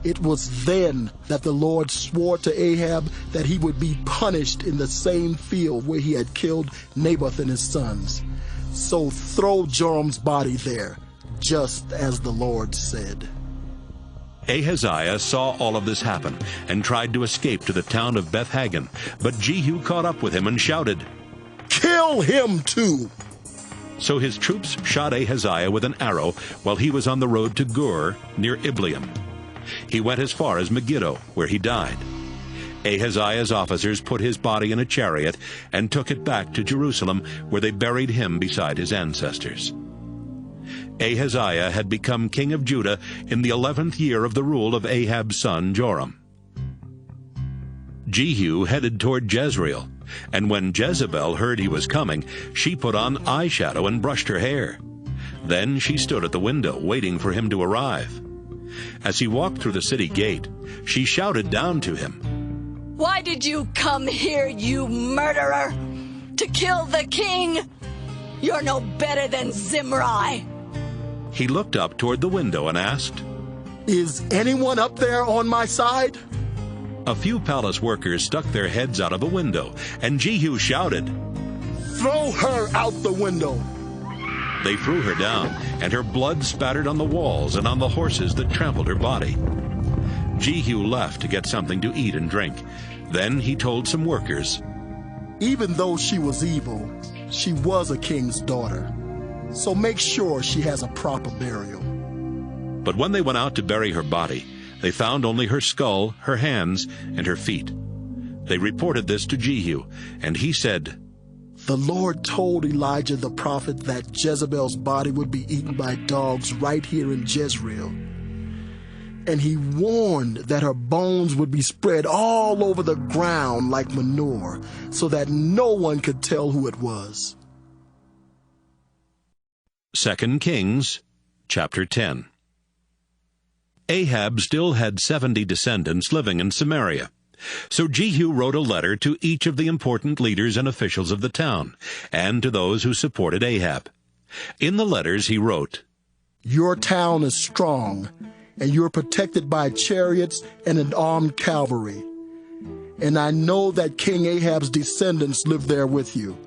It was then that the Lord swore to Ahab that he would be punished in the same field where he had killed Naboth and his sons. So throw Joram's body there, just as the Lord said. Ahaziah saw all of this happen and tried to escape to the town of Beth-Hagan, but Jehu caught up with him and shouted, Kill him too! So his troops shot Ahaziah with an arrow while he was on the road to Gur near Ibleam. He went as far as Megiddo, where he died. Ahaziah's officers put his body in a chariot and took it back to Jerusalem, where they buried him beside his ancestors. Ahaziah had become king of Judah in the 11th year of the rule of Ahab's son Joram. Jehu headed toward Jezreel, and when Jezebel heard he was coming, she put on eyeshadow and brushed her hair. Then she stood at the window, waiting for him to arrive. As he walked through the city gate, she shouted down to him, Why did you come here, you murderer? To kill the king? You're no better than Zimri. He looked up toward the window and asked, Is anyone up there on my side? A few palace workers stuck their heads out of a window, and Jehu shouted, Throw her out the window! They threw her down, and her blood spattered on the walls and on the horses that trampled her body. Jehu left to get something to eat and drink. Then he told some workers, Even though she was evil, she was a king's daughter. So make sure she has a proper burial. But when they went out to bury her body, they found only her skull, her hands, and her feet. They reported this to Jehu, and he said, The Lord told Elijah the prophet that Jezebel's body would be eaten by dogs right here in Jezreel. And he warned that her bones would be spread all over the ground like manure, so that no one could tell who it was. 2 Kings, chapter 10. Ahab still had 70 descendants living in Samaria. So Jehu wrote a letter to each of the important leaders and officials of the town, and to those who supported Ahab. In the letters he wrote, Your town is strong, and you're protected by chariots and an armed cavalry. And I know that King Ahab's descendants live there with you.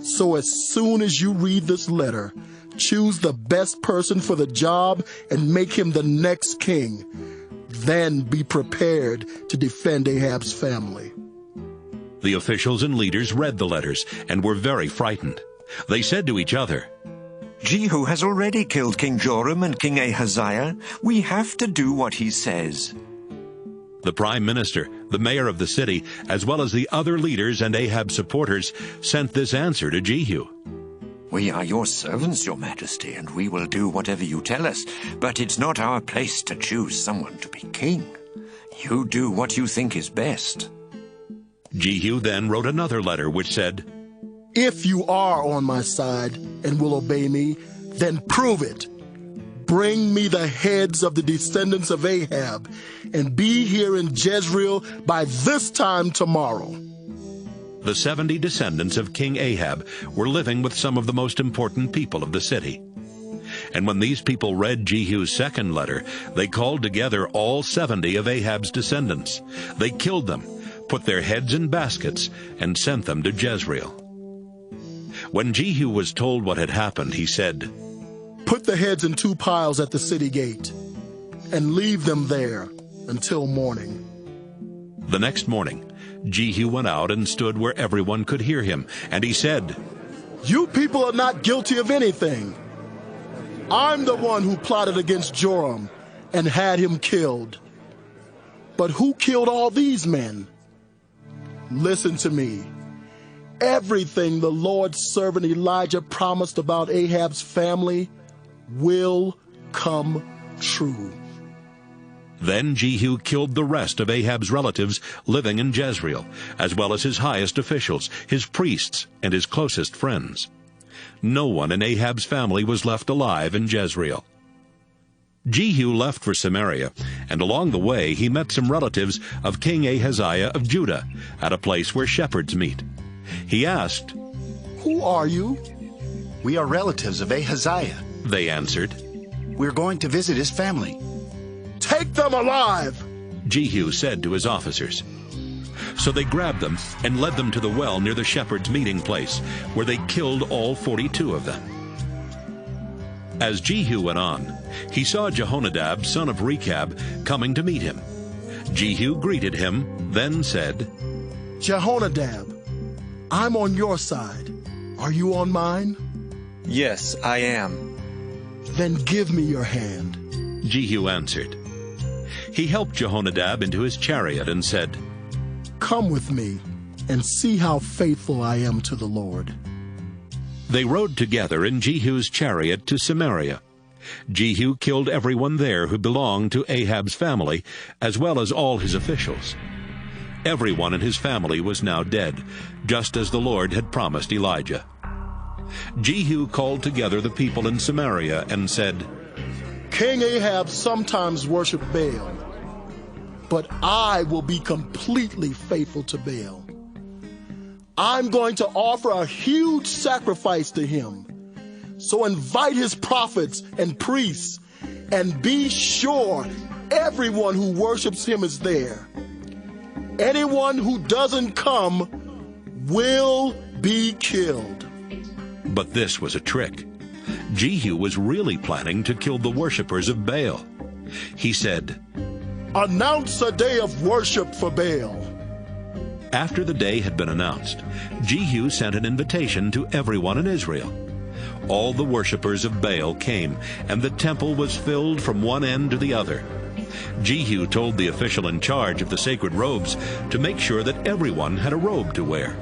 So as soon as you read this letter, choose the best person for the job and make him the next king. Then be prepared to defend Ahab's family. The officials and leaders read the letters and were very frightened. They said to each other, Jehu has already killed King Joram and King Ahaziah. We have to do what he says. The prime minister, the mayor of the city, as well as the other leaders and Ahab's supporters, sent this answer to Jehu. We are your servants, your majesty, and we will do whatever you tell us. But it's not our place to choose someone to be king. You do what you think is best. Jehu then wrote another letter which said, If you are on my side and will obey me, then prove it. Bring me the heads of the descendants of Ahab, and be here in Jezreel by this time tomorrow. The 70 descendants of King Ahab were living with some of the most important people of the city. And when these people read Jehu's second letter, they called together all 70 of Ahab's descendants. They killed them, put their heads in baskets, and sent them to Jezreel. When Jehu was told what had happened, he said, Put the heads in 2 piles at the city gate, and leave them there until morning. The next morning, Jehu went out and stood where everyone could hear him, and he said, You people are not guilty of anything. I'm the one who plotted against Joram and had him killed. But who killed all these men? Listen to me. Everything the Lord's servant Elijah promised about Ahab's family will come true. Then Jehu killed the rest of Ahab's relatives living in Jezreel, as well as his highest officials, his priests, and his closest friends. No one in Ahab's family was left alive in Jezreel. Jehu left for Samaria, and along the way he met some relatives of King Ahaziah of Judah at a place where shepherds meet. He asked, "Who are you?" "We are relatives of Ahaziah," they answered. "We're going to visit his family." "Take them alive," Jehu said to his officers. So they grabbed them and led them to the well near the shepherds' meeting place, where they killed all 42 of them. As Jehu went on, he saw Jehonadab, son of Rechab, coming to meet him. Jehu greeted him, then said, "Jehonadab, I'm on your side. Are you on mine?" "Yes, I am." "Then give me your hand," Jehu answered. He helped Jehonadab into his chariot and said, "Come with me and see how faithful I am to the Lord." They rode together in Jehu's chariot to Samaria. Jehu killed everyone there who belonged to Ahab's family, as well as all his officials. Everyone in his family was now dead, just as the Lord had promised Elijah. Jehu called together the people in Samaria and said, "King Ahab sometimes worshiped Baal, but I will be completely faithful to Baal. I'm going to offer a huge sacrifice to him. So invite his prophets and priests, and be sure everyone who worships him is there. Anyone who doesn't come will be killed." But this was a trick. Jehu was really planning to kill the worshippers of Baal. He said, "Announce a day of worship for Baal." After the day had been announced, Jehu sent an invitation to everyone in Israel. All the worshippers of Baal came, and the temple was filled from one end to the other. Jehu told the official in charge of the sacred robes to make sure that everyone had a robe to wear.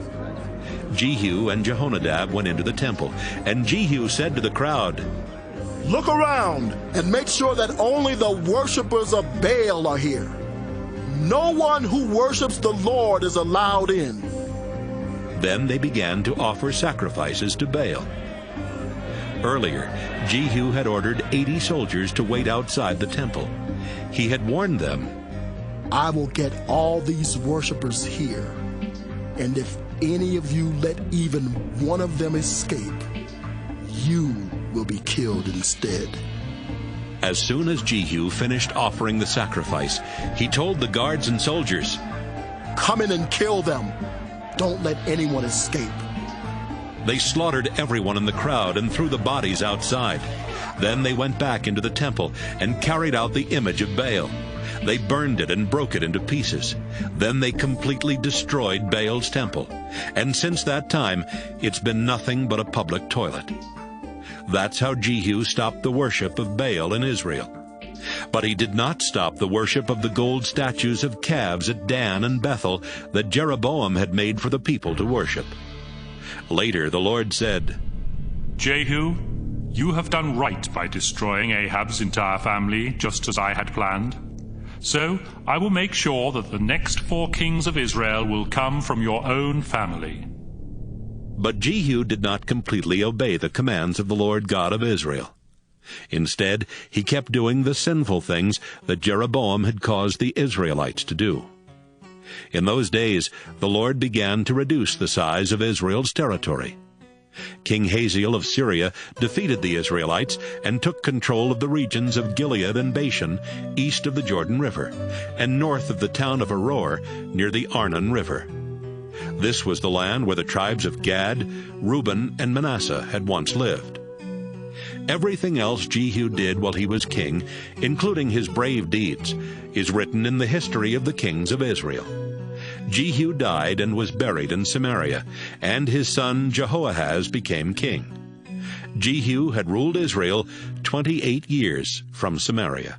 Jehu and Jehonadab went into the temple, and Jehu said to the crowd, "Look around and make sure that only the worshippers of Baal are here. No one who worships the Lord is allowed in." Then they began to offer sacrifices to Baal. Earlier, Jehu had ordered 80 soldiers to wait outside the temple. He had warned them, "I will get all these worshippers here, and if any of you let even one of them escape, you will be killed instead." As soon as Jehu finished offering the sacrifice, he told the guards and soldiers, "Come in and kill them. Don't let anyone escape." They slaughtered everyone in the crowd and threw the bodies outside. Then they went back into the temple and carried out the image of Baal. They burned it and broke it into pieces. Then they completely destroyed Baal's temple. And since that time, it's been nothing but a public toilet. That's how Jehu stopped the worship of Baal in Israel. But he did not stop the worship of the gold statues of calves at Dan and Bethel that Jeroboam had made for the people to worship. Later the Lord said, "Jehu, you have done right by destroying Ahab's entire family, just as I had planned. So I will make sure that the next 4 kings of Israel will come from your own family." But Jehu did not completely obey the commands of the Lord God of Israel. Instead, he kept doing the sinful things that Jeroboam had caused the Israelites to do. In those days, the Lord began to reduce the size of Israel's territory. King Hazael of Syria defeated the Israelites and took control of the regions of Gilead and Bashan, east of the Jordan River, and north of the town of Aroer, near the Arnon River. This was the land where the tribes of Gad, Reuben, and Manasseh had once lived. Everything else Jehu did while he was king, including his brave deeds, is written in the history of the kings of Israel. Jehu died and was buried in Samaria, and his son Jehoahaz became king. Jehu had ruled Israel 28 years from Samaria.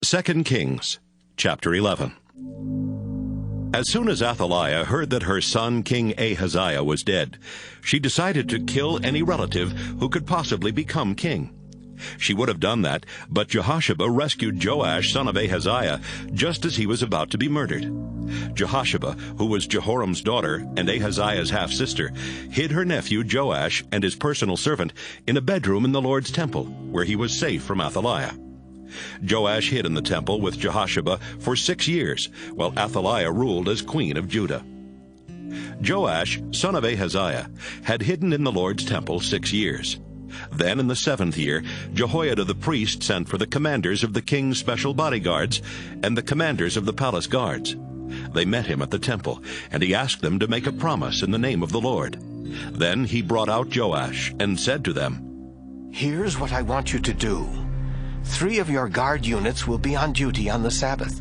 2 Kings, chapter 11. As soon as Athaliah heard that her son King Ahaziah was dead, she decided to kill any relative who could possibly become king. She would have done that, but Jehosheba rescued Joash, son of Ahaziah, just as he was about to be murdered. Jehosheba, who was Jehoram's daughter and Ahaziah's half-sister, hid her nephew Joash and his personal servant in a bedroom in the Lord's temple, where he was safe from Athaliah. Joash hid in the temple with Jehosheba for 6 years, while Athaliah ruled as queen of Judah. Joash, son of Ahaziah, had hidden in the Lord's temple 6 years. Then in the 7th year, Jehoiada the priest sent for the commanders of the king's special bodyguards and the commanders of the palace guards. They met him at the temple, and he asked them to make a promise in the name of the Lord. Then he brought out Joash and said to them, "Here's what I want you to do. 3 of your guard units will be on duty on the Sabbath.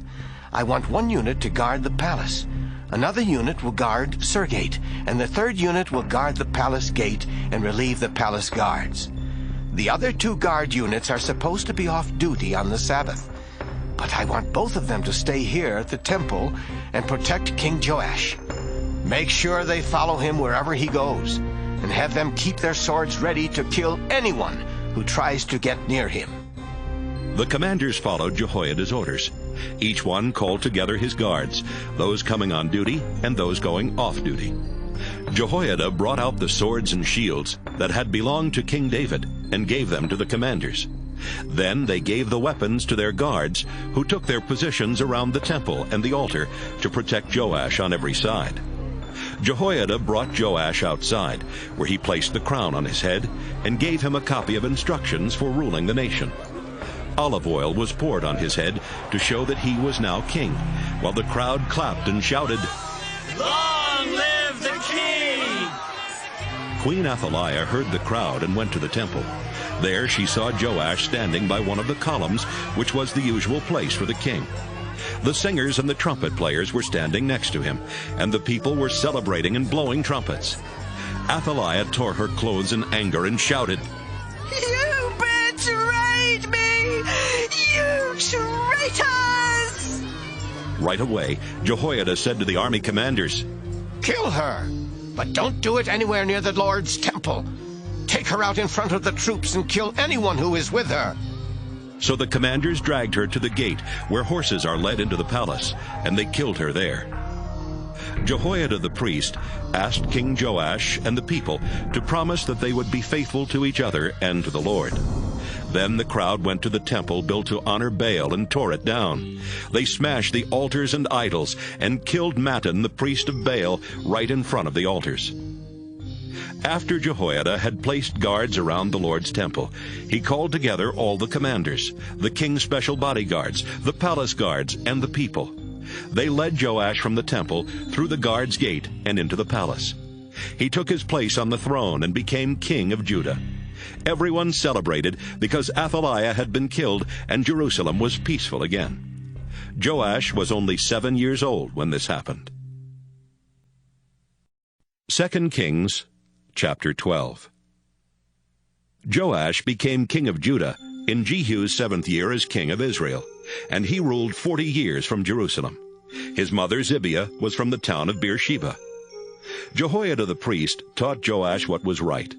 I want 1 unit to guard the palace. Another unit will guard Surgate, and the 3rd unit will guard the palace gate and relieve the palace guards. The other 2 guard units are supposed to be off duty on the Sabbath, but I want both of them to stay here at the temple and protect King Joash. Make sure they follow him wherever he goes, and have them keep their swords ready to kill anyone who tries to get near him." The commanders followed Jehoiada's orders. Each one called together his guards, those coming on duty and those going off duty. Jehoiada brought out the swords and shields that had belonged to King David and gave them to the commanders. Then they gave the weapons to their guards, who took their positions around the temple and the altar to protect Joash on every side. Jehoiada brought Joash outside, where he placed the crown on his head and gave him a copy of instructions for ruling the nation. Olive oil was poured on his head to show that he was now king, while the crowd clapped and shouted, "Long live the king!" Queen Athaliah heard the crowd and went to the temple. There she saw Joash standing by one of the columns, which was the usual place for the king. The singers and the trumpet players were standing next to him, and the people were celebrating and blowing trumpets. Athaliah tore her clothes in anger and shouted, "You betrayed me! You traitors!" Right away, Jehoiada said to the army commanders, "Kill her, but don't do it anywhere near the Lord's temple. Take her out in front of the troops and kill anyone who is with her." So the commanders dragged her to the gate where horses are led into the palace, and they killed her there. Jehoiada the priest asked King Joash and the people to promise that they would be faithful to each other and to the Lord. Then the crowd went to the temple built to honor Baal and tore it down. They smashed the altars and idols and killed Mattan, the priest of Baal, right in front of the altars. After Jehoiada had placed guards around the Lord's temple, he called together all the commanders, the king's special bodyguards, the palace guards, and the people. They led Joash from the temple through the guards' gate and into the palace. He took his place on the throne and became king of Judah. Everyone celebrated because Athaliah had been killed and Jerusalem was peaceful again. Joash was only 7 years old when this happened. 2 Kings Chapter 12. Joash became king of Judah in Jehu's 7th year as king of Israel, and he ruled 40 years from Jerusalem. His mother Zibiah was from the town of Beersheba. Jehoiada the priest taught Joash what was right,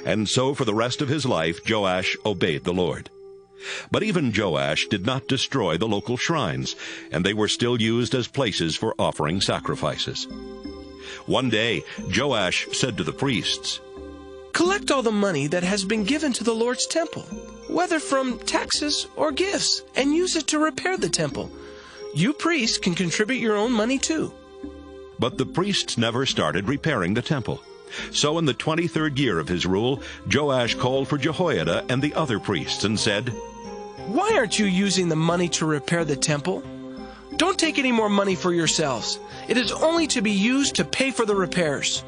and so for the rest of his life Joash obeyed the Lord. But even Joash did not destroy the local shrines, and they were still used as places for offering sacrifices. One day, Joash said to the priests, "Collect all the money that has been given to the Lord's temple, whether from taxes or gifts, and use it to repair the temple. You priests can contribute your own money too." But the priests never started repairing the temple. So in the 23rd year of his rule, Joash called for Jehoiada and the other priests and said, "Why aren't you using the money to repair the temple? Don't take any more money for yourselves. It is only to be used to pay for the repairs."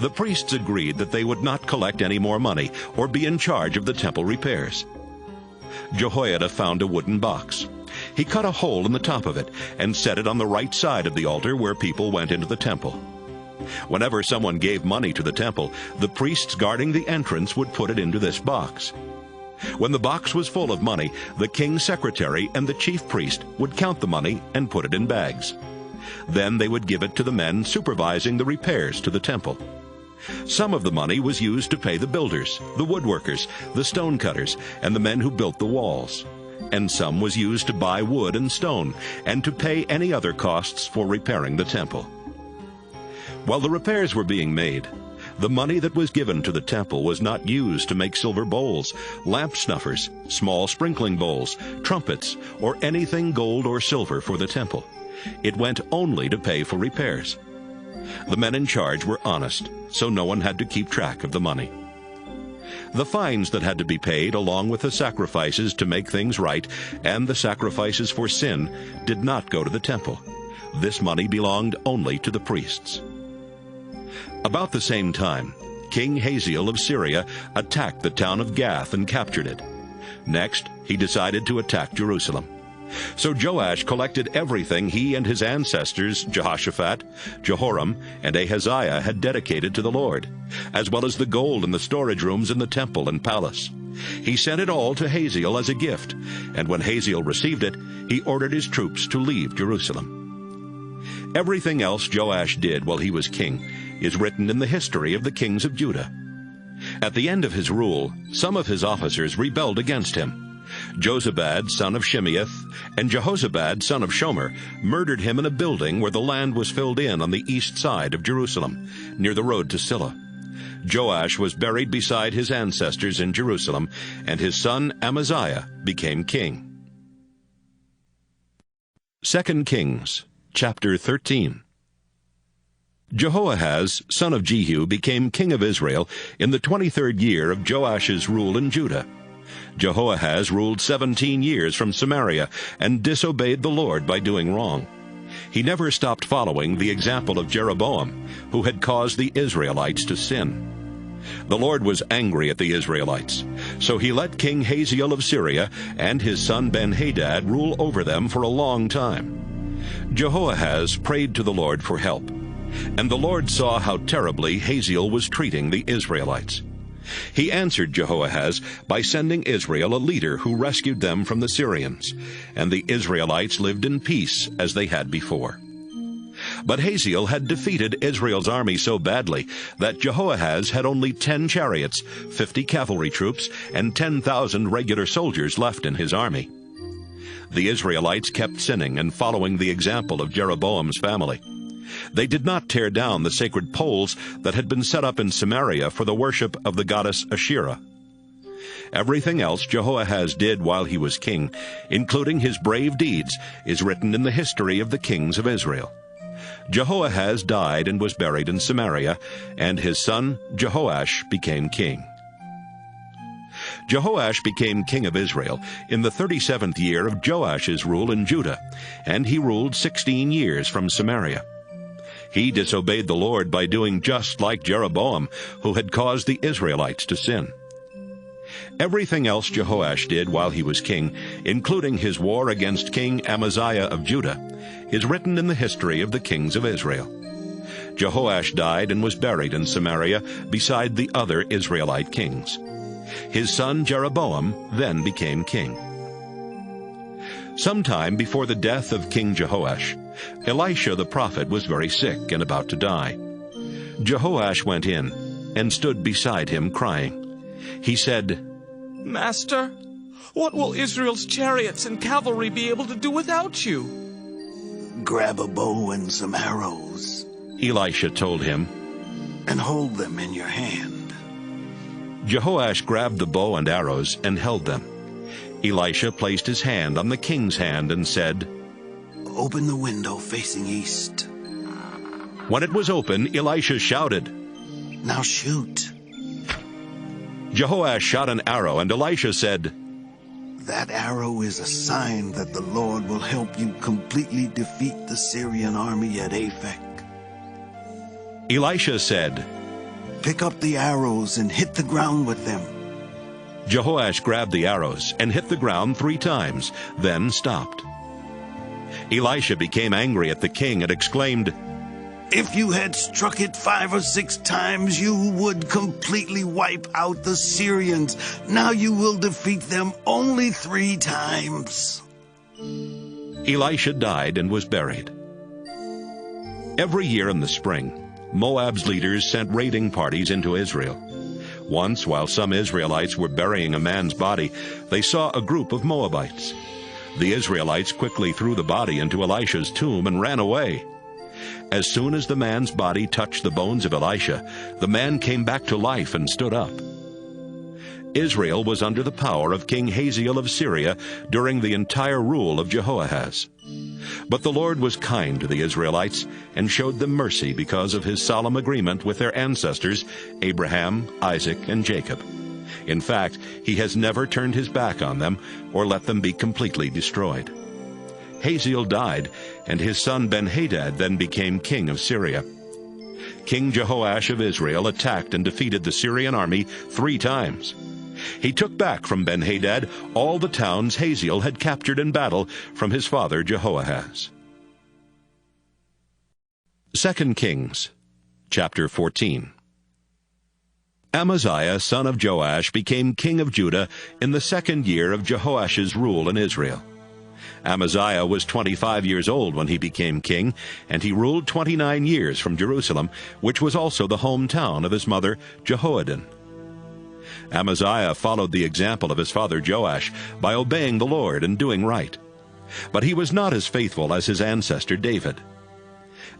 The priests agreed that they would not collect any more money or be in charge of the temple repairs. Jehoiada found a wooden box. He cut a hole in the top of it and set it on the right side of the altar where people went into the temple. Whenever someone gave money to the temple, the priests guarding the entrance would put it into this box. When the box was full of money, the king's secretary and the chief priest would count the money and put it in bags. Then they would give it to the men supervising the repairs to the temple. Some of the money was used to pay the builders, the woodworkers, the stonecutters, and the men who built the walls. And some was used to buy wood and stone, and to pay any other costs for repairing the temple. While the repairs were being made, the money that was given to the temple was not used to make silver bowls, lamp snuffers, small sprinkling bowls, trumpets, or anything gold or silver for the temple. It went only to pay for repairs. The men in charge were honest, so no one had to keep track of the money. The fines that had to be paid, along with the sacrifices to make things right and the sacrifices for sin, did not go to the temple. This money belonged only to the priests. About the same time, King Hazael of Syria attacked the town of Gath and captured it. Next, he decided to attack Jerusalem. So Joash collected everything he and his ancestors, Jehoshaphat, Jehoram, and Ahaziah, had dedicated to the Lord, as well as the gold in the storage rooms in the temple and palace. He sent it all to Hazael as a gift, and when Hazael received it, he ordered his troops to leave Jerusalem. Everything else Joash did while he was king is written in the history of the kings of Judah. At the end of his rule, some of his officers rebelled against him. Jozabad, son of Shimeath, and Jehozabad, son of Shomer, murdered him in a building where the land was filled in on the east side of Jerusalem, near the road to Silla. Joash was buried beside his ancestors in Jerusalem, and his son Amaziah became king. 2 Kings, chapter 13. Jehoahaz, son of Jehu, became king of Israel in the 23rd year of Joash's rule in Judah. Jehoahaz ruled 17 years from Samaria and disobeyed the Lord by doing wrong. He never stopped following the example of Jeroboam, who had caused the Israelites to sin. The Lord was angry at the Israelites, so he let King Hazael of Syria and his son Ben-Hadad rule over them for a long time. Jehoahaz prayed to the Lord for help, and the Lord saw how terribly Hazael was treating the Israelites. He answered Jehoahaz by sending Israel a leader who rescued them from the Syrians, and the Israelites lived in peace as they had before. But Hazael had defeated Israel's army so badly that Jehoahaz had only 10 chariots, 50 cavalry troops, and 10,000 regular soldiers left in his army. The Israelites kept sinning and following the example of Jeroboam's family. They did not tear down the sacred poles that had been set up in Samaria for the worship of the goddess Asherah. Everything else Jehoahaz did while he was king, including his brave deeds, is written in the history of the kings of Israel. Jehoahaz died and was buried in Samaria, and his son Jehoash became king. Jehoash became king of Israel in the 37th year of Joash's rule in Judah, and he ruled 16 years from Samaria. He disobeyed the Lord by doing just like Jeroboam, who had caused the Israelites to sin. Everything else Jehoash did while he was king, including his war against King Amaziah of Judah, is written in the history of the kings of Israel. Jehoash died and was buried in Samaria beside the other Israelite kings. His son Jeroboam then became king. Sometime before the death of King Jehoash, Elisha the prophet was very sick and about to die. Jehoash went in and stood beside him crying. He said, Master, what will Israel's chariots and cavalry be able to do without you? Grab a bow and some arrows, Elisha told him, and hold them in your hand. Jehoash grabbed the bow and arrows and held them. Elisha placed his hand on the king's hand and said, Open the window facing east. When it was open, Elisha shouted, Now shoot. Jehoash shot an arrow, and Elisha said, That arrow is a sign that the Lord will help you completely defeat the Syrian army at Aphek. Elisha said, Pick up the arrows and hit the ground with them. Jehoash grabbed the arrows and hit the ground 3 times, then stopped. Elisha became angry at the king and exclaimed, If you had struck it 5 or 6 times, you would completely wipe out the Syrians. Now you will defeat them only 3 times. Elisha died and was buried. Every year in the spring, Moab's leaders sent raiding parties into Israel. Once, while some Israelites were burying a man's body, they saw a group of Moabites. The Israelites quickly threw the body into Elisha's tomb and ran away. As soon as the man's body touched the bones of Elisha, the man came back to life and stood up. Israel was under the power of King Hazael of Syria during the entire rule of Jehoahaz. But the Lord was kind to the Israelites and showed them mercy because of his solemn agreement with their ancestors, Abraham, Isaac, and Jacob. In fact, he has never turned his back on them or let them be completely destroyed. Hazael died, and his son Ben-Hadad then became king of Syria. King Jehoash of Israel attacked and defeated the Syrian army 3 times. He took back from Ben-Hadad all the towns Hazael had captured in battle from his father Jehoahaz. 2 Kings, chapter 14. Amaziah, son of Joash, became king of Judah in the 2nd year of Jehoash's rule in Israel. Amaziah was 25 years old when he became king, and he ruled 29 years from Jerusalem, which was also the hometown of his mother Jehoaddan. Amaziah followed the example of his father Joash by obeying the Lord and doing right. But he was not as faithful as his ancestor David.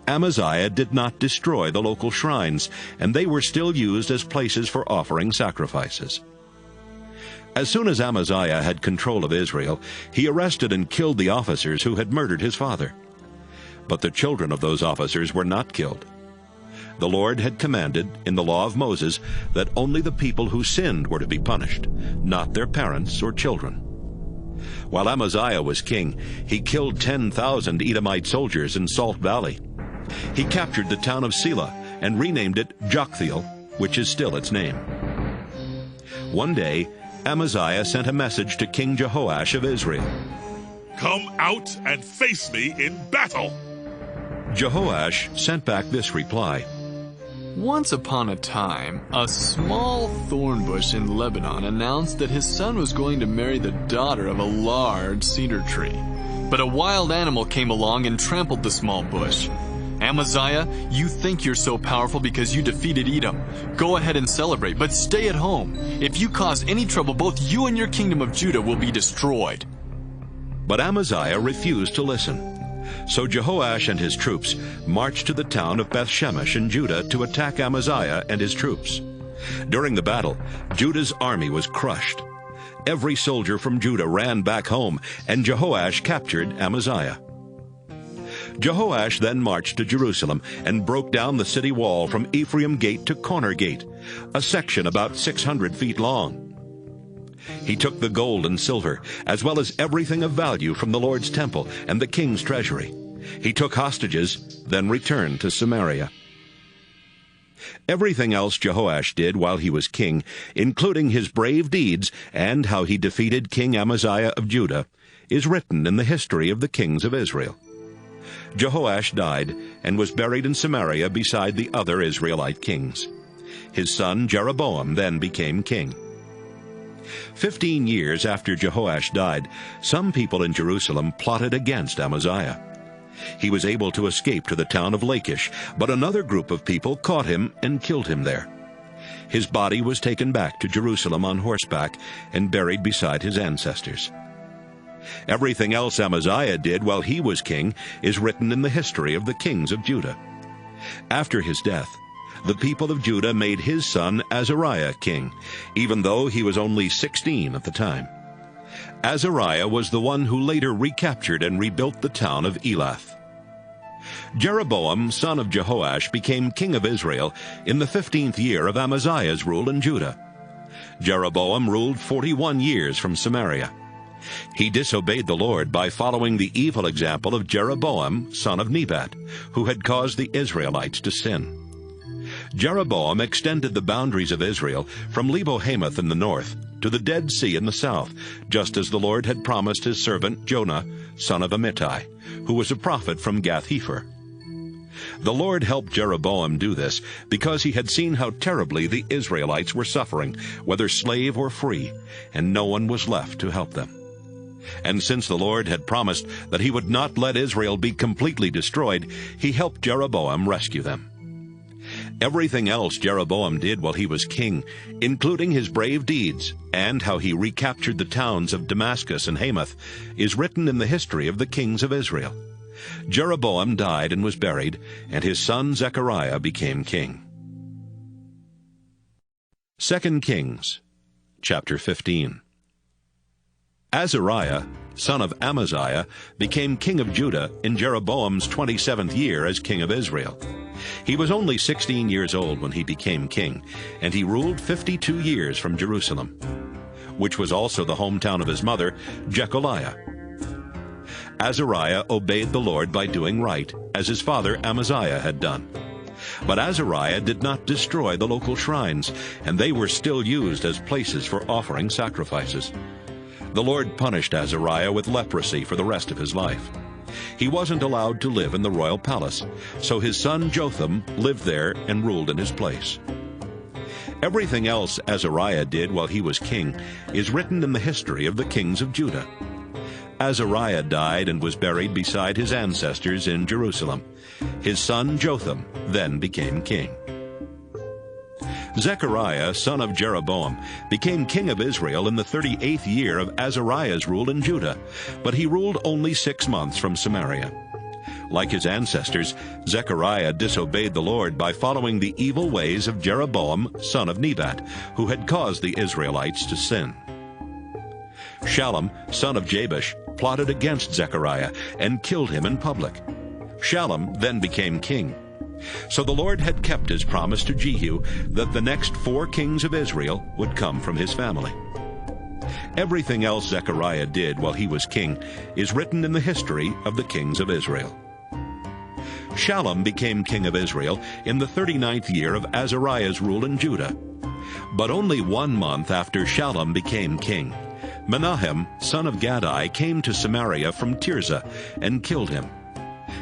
Amaziah did not destroy the local shrines, and they were still used as places for offering sacrifices. As soon as Amaziah had control of Israel, he arrested and killed the officers who had murdered his father. But the children of those officers were not killed. The Lord had commanded in the law of Moses that only the people who sinned were to be punished, not their parents or children. While Amaziah was king, he killed 10,000 Edomite soldiers in Salt Valley. He captured the town of Selah and renamed it Joktheel, which is still its name. One day, Amaziah sent a message to King Jehoash of Israel. "Come out and face me in battle." Jehoash sent back this reply. Once upon a time, a small thorn bush in Lebanon announced that his son was going to marry the daughter of a large cedar tree. But a wild animal came along and trampled the small bush. Amaziah, you think you're so powerful because you defeated Edom. Go ahead and celebrate, but stay at home. If you cause any trouble, both you and your kingdom of Judah will be destroyed. But Amaziah refused to listen. So Jehoash and his troops marched to the town of Beth-Shemesh in Judah to attack Amaziah and his troops. During the battle, Judah's army was crushed. Every soldier from Judah ran back home, and Jehoash captured Amaziah. Jehoash then marched to Jerusalem and broke down the city wall from Ephraim Gate to Corner Gate, a section about 600 feet long. He took the gold and silver, as well as everything of value from the Lord's temple and the king's treasury. He took hostages, then returned to Samaria. Everything else Jehoash did while he was king, including his brave deeds and how he defeated King Amaziah of Judah, is written in the history of the kings of Israel. Jehoash died and was buried in Samaria beside the other Israelite kings. His son Jeroboam then became king. 15 years after Jehoash died, some people in Jerusalem plotted against Amaziah. He was able to escape to the town of Lachish, but another group of people caught him and killed him there. His body was taken back to Jerusalem on horseback and buried beside his ancestors. Everything else Amaziah did while he was king is written in the history of the kings of Judah. After his death, the people of Judah made his son Azariah king, even though he was only 16 at the time. Azariah was the one who later recaptured and rebuilt the town of Elath. Jeroboam, son of Jehoash, became king of Israel in the 15th year of Amaziah's rule in Judah. Jeroboam ruled 41 years from Samaria. He disobeyed the Lord by following the evil example of Jeroboam, son of Nebat, who had caused the Israelites to sin. Jeroboam extended the boundaries of Israel from Lebo-Hamath in the north to the Dead Sea in the south, just as the Lord had promised his servant Jonah, son of Amittai, who was a prophet from Gath-Hepher. The Lord helped Jeroboam do this because he had seen how terribly the Israelites were suffering, whether slave or free, and no one was left to help them. And since the Lord had promised that he would not let Israel be completely destroyed, he helped Jeroboam rescue them. Everything else Jeroboam did while he was king, including his brave deeds and how he recaptured the towns of Damascus and Hamath, is written in the history of the kings of Israel. Jeroboam died and was buried, and his son Zechariah became king. 2 Kings, chapter 15. Azariah, son of Amaziah, became king of Judah in Jeroboam's 27th year as king of Israel. He was only 16 years old when he became king, and he ruled 52 years from Jerusalem, which was also the hometown of his mother, Jecholiah. Azariah obeyed the Lord by doing right, as his father Amaziah had done. But Azariah did not destroy the local shrines, and they were still used as places for offering sacrifices. The Lord punished Azariah with leprosy for the rest of his life. He wasn't allowed to live in the royal palace, so his son Jotham lived there and ruled in his place. Everything else Azariah did while he was king is written in the history of the kings of Judah. Azariah died and was buried beside his ancestors in Jerusalem. His son Jotham then became king. Zechariah, son of Jeroboam, became king of Israel in the 38th year of Azariah's rule in Judah, but he ruled only 6 months from Samaria. Like his ancestors, Zechariah disobeyed the Lord by following the evil ways of Jeroboam, son of Nebat, who had caused the Israelites to sin. Shallum, son of Jabesh, plotted against Zechariah and killed him in public. Shallum then became king. So the Lord had kept his promise to Jehu that the next 4 kings of Israel would come from his family. Everything else Zechariah did while he was king is written in the history of the kings of Israel. Shallum became king of Israel in the 39th year of Azariah's rule in Judah. But only 1 month after Shallum became king, Menahem, son of Gadai, came to Samaria from Tirzah and killed him.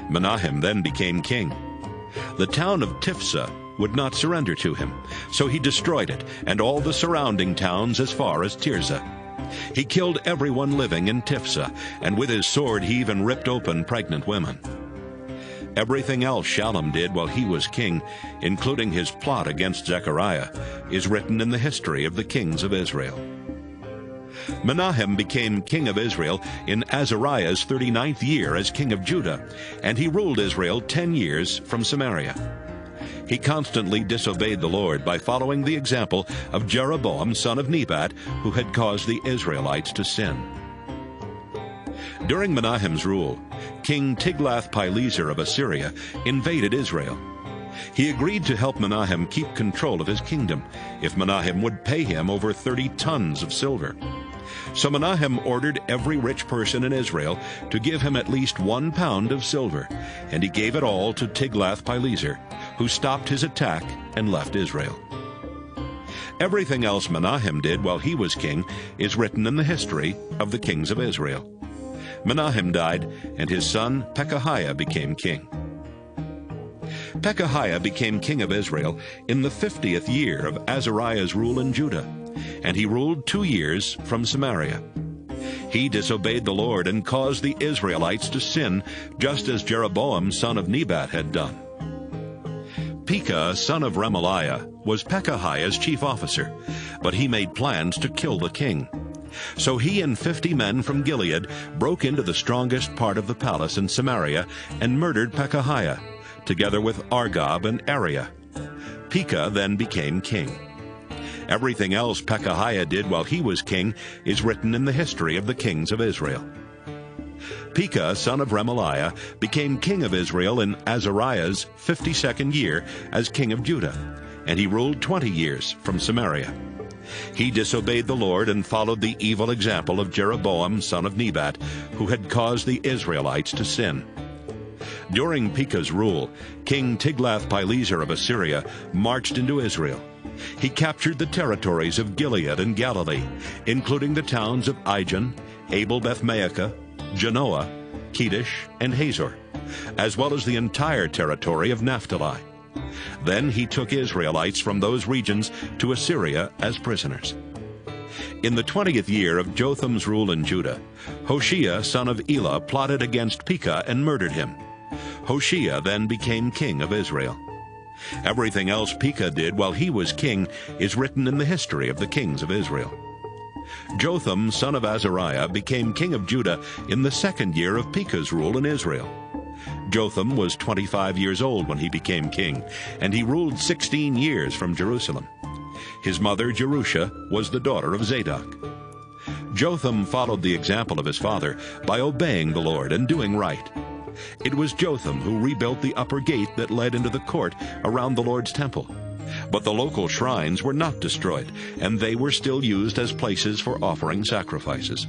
Menahem then became king. The town of Tiphsah would not surrender to him, so he destroyed it and all the surrounding towns as far as Tirzah. He killed everyone living in Tiphsah, and with his sword he even ripped open pregnant women. Everything else Shallum did while he was king, including his plot against Zechariah, is written in the history of the kings of Israel. Menahem became king of Israel in Azariah's 39th year as king of Judah, and he ruled Israel 10 years from Samaria. He constantly disobeyed the Lord by following the example of Jeroboam, son of Nebat, who had caused the Israelites to sin. During Menahem's rule, King Tiglath-Pileser of Assyria invaded Israel. He agreed to help Menahem keep control of his kingdom if Menahem would pay him over 30 tons of silver. So Menahem ordered every rich person in Israel to give him at least 1 pound of silver, and he gave it all to Tiglath-Pileser, who stopped his attack and left Israel. Everything else Menahem did while he was king is written in the history of the kings of Israel. Menahem died, and his son Pekahiah became king. Pekahiah became king of Israel in the 50th year of Azariah's rule in Judah, and he ruled 2 years from Samaria. He disobeyed the Lord and caused the Israelites to sin, just as Jeroboam, son of Nebat, had done. Pekah, son of Remaliah, was Pekahiah's chief officer, but he made plans to kill the king. So he and 50 men from Gilead broke into the strongest part of the palace in Samaria and murdered Pekahiah, together with Argob and Ariah. Pekah then became king. Everything else Pekahiah did while he was king is written in the history of the kings of Israel. Pekah, son of Remaliah, became king of Israel in Azariah's 52nd year as king of Judah, and he ruled 20 years from Samaria. He disobeyed the Lord and followed the evil example of Jeroboam, son of Nebat, who had caused the Israelites to sin. During Pekah's rule, King Tiglath-Pileser of Assyria marched into Israel. He captured the territories of Gilead and Galilee, including the towns of Ijon, Abel-Beth-Maachah, Genoa, Kedesh, and Hazor, as well as the entire territory of Naphtali. Then he took Israelites from those regions to Assyria as prisoners. In the 20th year of Jotham's rule in Judah, Hoshea, son of Elah, plotted against Pekah and murdered him. Hoshea then became king of Israel. Everything else Pekah did while he was king is written in the history of the kings of Israel. Jotham, son of Azariah, became king of Judah in the 2nd year of Pekah's rule in Israel. Jotham was 25 years old when he became king, and he ruled 16 years from Jerusalem. His mother, Jerusha, was the daughter of Zadok. Jotham followed the example of his father by obeying the Lord and doing right. It was Jotham who rebuilt the upper gate that led into the court around the Lord's temple. But the local shrines were not destroyed, and they were still used as places for offering sacrifices.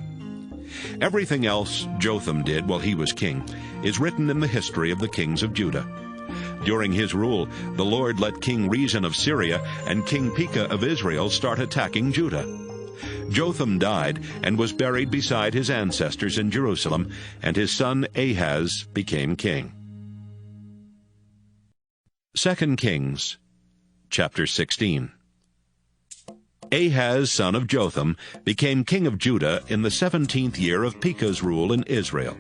Everything else Jotham did while he was king is written in the history of the kings of Judah. During his rule, the Lord let King Rezin of Syria and King Pekah of Israel start attacking Judah. Jotham died and was buried beside his ancestors in Jerusalem, and his son Ahaz became king. 2 Kings chapter 16. Ahaz, son of Jotham, became king of Judah in the 17th year of Pekah's rule in Israel.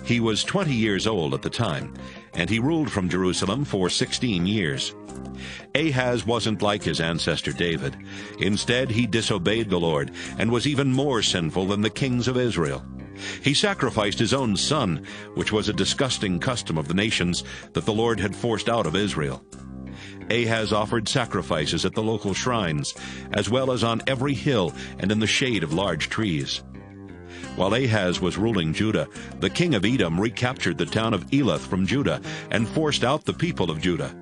He was 20 years old at the time, and he ruled from Jerusalem for 16 years. Ahaz wasn't like his ancestor David. Instead, he disobeyed the Lord and was even more sinful than the kings of Israel. He sacrificed his own son, which was a disgusting custom of the nations that the Lord had forced out of Israel. Ahaz offered sacrifices at the local shrines, as well as on every hill and in the shade of large trees. While Ahaz was ruling Judah, the king of Edom recaptured the town of Elath from Judah and forced out the people of Judah.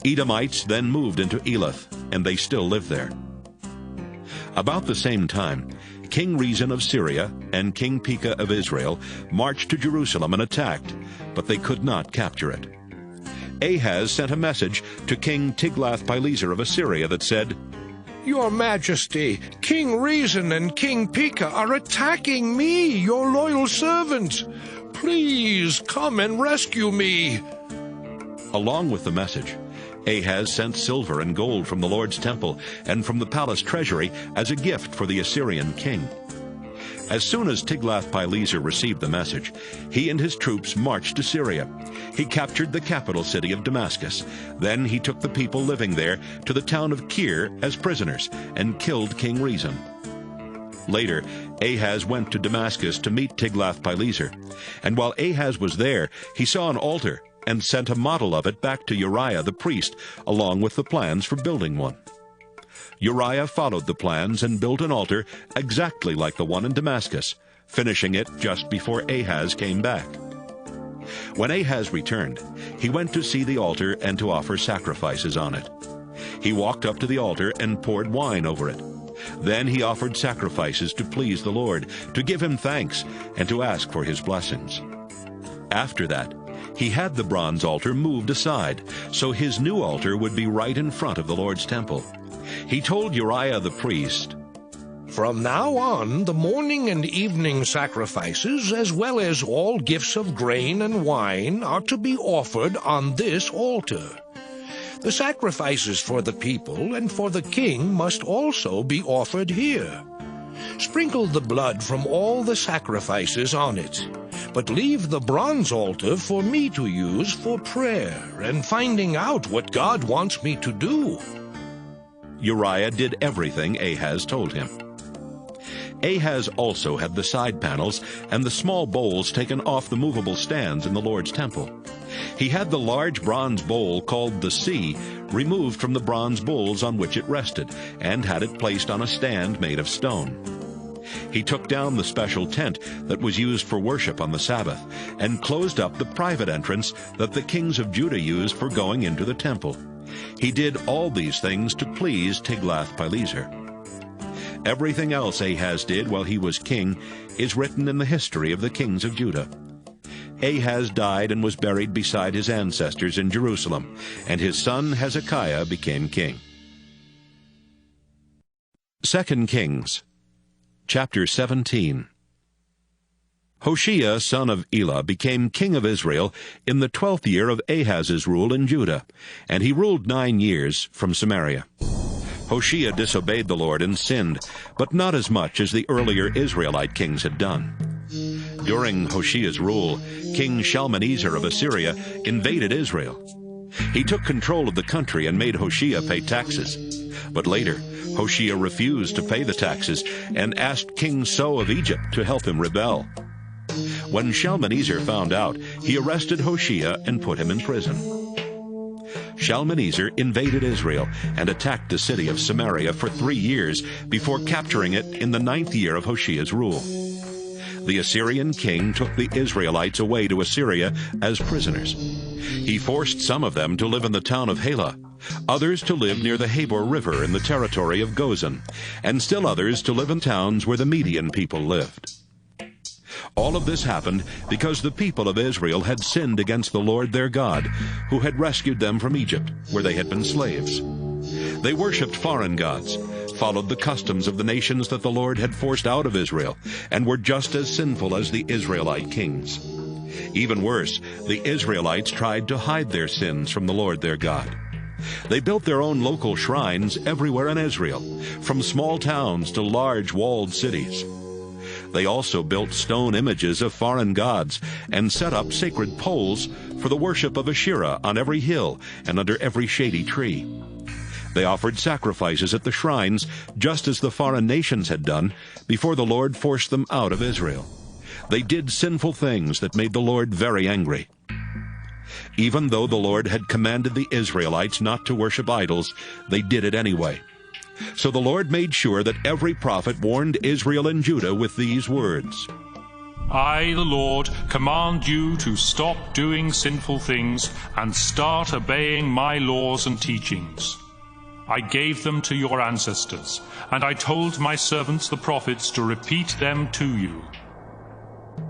Edomites then moved into Elath, and they still live there. About the same time, King Rezin of Syria and King Pekah of Israel marched to Jerusalem and attacked, but they could not capture it. Ahaz sent a message to King Tiglath-Pileser of Assyria that said, "Your Majesty, King Rezin and King Pekah are attacking me, your loyal servant. Please come and rescue me." Along with the message, Ahaz sent silver and gold from the Lord's temple and from the palace treasury as a gift for the Assyrian king. As soon as Tiglath-Pileser received the message, he and his troops marched to Syria. He captured the capital city of Damascus. Then he took the people living there to the town of Kir as prisoners and killed King Rezin. Later, Ahaz went to Damascus to meet Tiglath-Pileser. And while Ahaz was there, he saw an altar and sent a model of it back to Uriah the priest, along with the plans for building one. Uriah followed the plans and built an altar exactly like the one in Damascus, finishing it just before Ahaz came back. When Ahaz returned, he went to see the altar and to offer sacrifices on it. He walked up to the altar and poured wine over it. Then he offered sacrifices to please the Lord, to give him thanks, and to ask for his blessings. After that, he had the bronze altar moved aside, so his new altar would be right in front of the Lord's temple. He told Uriah the priest, "From now on, the morning and evening sacrifices, as well as all gifts of grain and wine, are to be offered on this altar. The sacrifices for the people and for the king must also be offered here. Sprinkle the blood from all the sacrifices on it, but leave the bronze altar for me to use for prayer and finding out what God wants me to do." Uriah did everything Ahaz told him. Ahaz also had the side panels and the small bowls taken off the movable stands in the Lord's temple. He had the large bronze bowl called the sea removed from the bronze bowls on which it rested, and had it placed on a stand made of stone. He took down the special tent that was used for worship on the Sabbath, and closed up the private entrance that the kings of Judah used for going into the temple. He did all these things to please Tiglath-Pileser. Everything else Ahaz did while he was king is written in the history of the kings of Judah. Ahaz died and was buried beside his ancestors in Jerusalem, and his son Hezekiah became king. 2 Kings chapter 17. Hoshea, son of Elah, became king of Israel in the 12th year of Ahaz's rule in Judah, and he ruled 9 years from Samaria. Hoshea disobeyed the Lord and sinned, but not as much as the earlier Israelite kings had done. During Hoshea's rule, King Shalmaneser of Assyria invaded Israel. He took control of the country and made Hoshea pay taxes. But later, Hoshea refused to pay the taxes and asked King So of Egypt to help him rebel. When Shalmaneser found out, he arrested Hoshea and put him in prison. Shalmaneser invaded Israel and attacked the city of Samaria for 3 years before capturing it in the 9th year of Hoshea's rule. The Assyrian king took the Israelites away to Assyria as prisoners. He forced some of them to live in the town of Halah, others to live near the Habor River in the territory of Gozan, and still others to live in towns where the Median people lived. All of this happened because the people of Israel had sinned against the Lord their God, who had rescued them from Egypt, where they had been slaves. They worshipped foreign gods, followed the customs of the nations that the Lord had forced out of Israel, and were just as sinful as the Israelite kings. Even worse, the Israelites tried to hide their sins from the Lord their God. They built their own local shrines everywhere in Israel, from small towns to large walled cities. They also built stone images of foreign gods and set up sacred poles for the worship of Asherah on every hill and under every shady tree. They offered sacrifices at the shrines, just as the foreign nations had done before the Lord forced them out of Israel. They did sinful things that made the Lord very angry. Even though the Lord had commanded the Israelites not to worship idols, they did it anyway. So the Lord made sure that every prophet warned Israel and Judah with these words: I, the Lord, command you to stop doing sinful things and start obeying my laws and teachings. I gave them to your ancestors, and I told my servants the prophets to repeat them to you.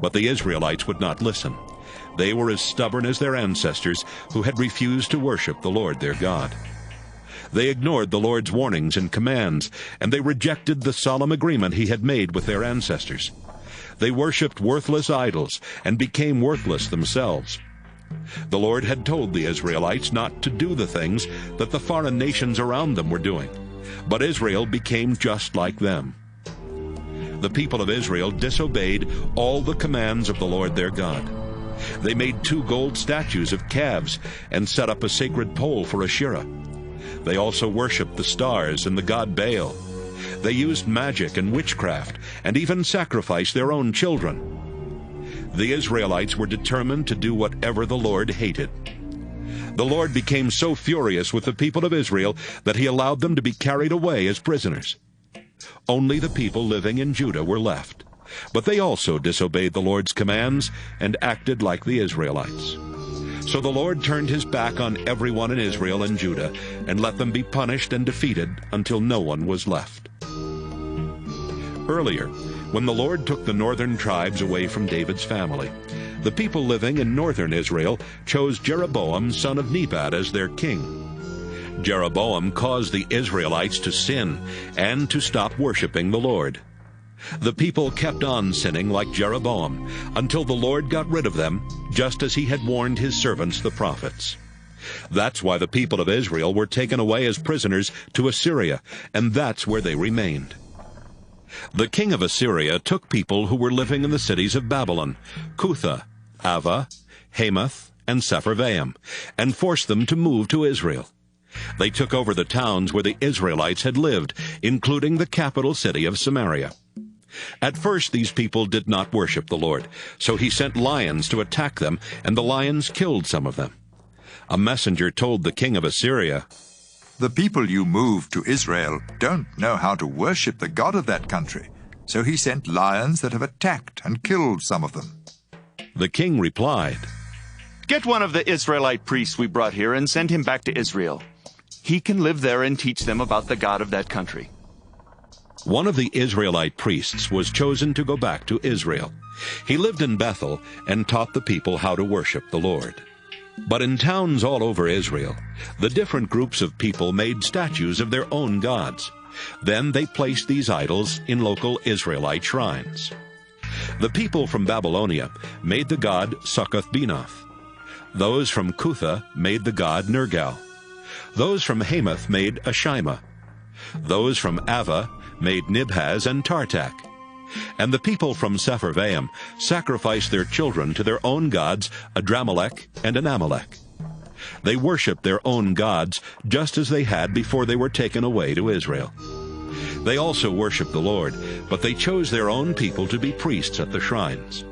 But the Israelites would not listen. They were as stubborn as their ancestors, who had refused to worship the Lord their God. They ignored the Lord's warnings and commands, and they rejected the solemn agreement he had made with their ancestors. They worshipped worthless idols and became worthless themselves. The Lord had told the Israelites not to do the things that the foreign nations around them were doing, but Israel became just like them. The people of Israel disobeyed all the commands of the Lord their God. They made 2 gold statues of calves and set up a sacred pole for Asherah. They also worshipped the stars and the god Baal. They used magic and witchcraft, and even sacrificed their own children. The Israelites were determined to do whatever the Lord hated. The Lord became so furious with the people of Israel that he allowed them to be carried away as prisoners. Only the people living in Judah were left, but they also disobeyed the Lord's commands and acted like the Israelites. So the Lord turned his back on everyone in Israel and Judah and let them be punished and defeated until no one was left. Earlier, when the Lord took the northern tribes away from David's family, the people living in northern Israel chose Jeroboam, son of Nebat, as their king. Jeroboam caused the Israelites to sin and to stop worshiping the Lord. The people kept on sinning like Jeroboam until the Lord got rid of them, just as he had warned his servants the prophets. That's why the people of Israel were taken away as prisoners to Assyria, and that's where they remained. The king of Assyria took people who were living in the cities of Babylon, Cutha, Ava, Hamath, and Sepharvaim, and forced them to move to Israel. They took over the towns where the Israelites had lived, including the capital city of Samaria. At first these people did not worship the Lord, so he sent lions to attack them, and the lions killed some of them. A messenger told the king of Assyria, The people you moved to Israel don't know how to worship the God of that country, so he sent lions that have attacked and killed some of them. The king replied, Get one of the Israelite priests we brought here and send him back to Israel. He can live there and teach them about the God of that country. One of the Israelite priests was chosen to go back to Israel. He lived in Bethel and taught the people how to worship the Lord. But in towns all over Israel, the different groups of people made statues of their own gods. Then they placed these idols in local Israelite shrines. The people from Babylonia made the god Succoth-Benoth. Those from Cutha made the god Nergal. Those from Hamath made Ashima. Those from Ava made Nibhaz and Tartak. And the people from Sepharvaim sacrificed their children to their own gods, Adramelech and Anamelech. They worshipped their own gods, just as they had before they were taken away to Israel. They also worshipped the Lord, but they chose their own people to be priests at the shrines.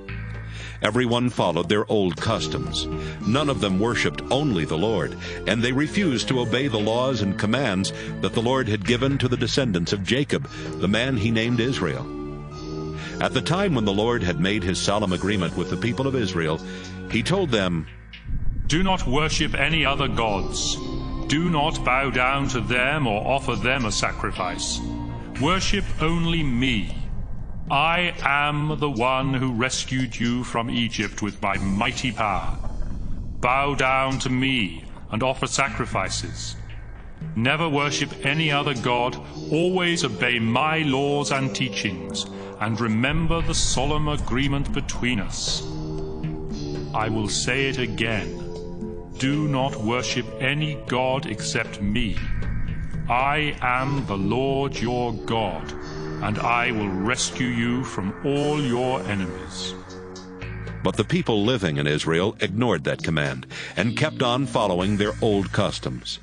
Everyone followed their old customs. None of them worshipped only the Lord, and they refused to obey the laws and commands that the Lord had given to the descendants of Jacob, the man he named Israel. At the time when the Lord had made his solemn agreement with the people of Israel, he told them, "Do not worship any other gods. Do not bow down to them or offer them a sacrifice. Worship only me. I am the one who rescued you from Egypt with my mighty power. Bow down to me and offer sacrifices. Never worship any other god. Always obey my laws and teachings, and remember the solemn agreement between us." I will say it again. Do not worship any god except me. I am the Lord your God, and I will rescue you from all your enemies. But the people living in Israel ignored that command and kept on following their old customs.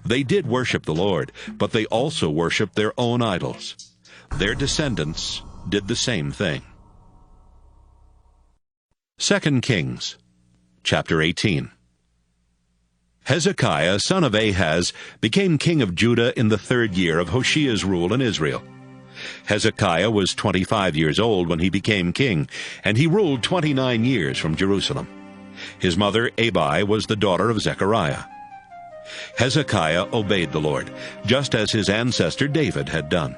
They did worship the Lord, but they also worshiped their own idols. Their descendants did the same thing. 2 Kings, chapter 18. Hezekiah, son of Ahaz, became king of Judah in the 3rd year of Hoshea's rule in Israel. Hezekiah was 25 years old when he became king, and he ruled 29 years from Jerusalem. His mother, Abi, was the daughter of Zechariah. Hezekiah obeyed the Lord, just as his ancestor David had done.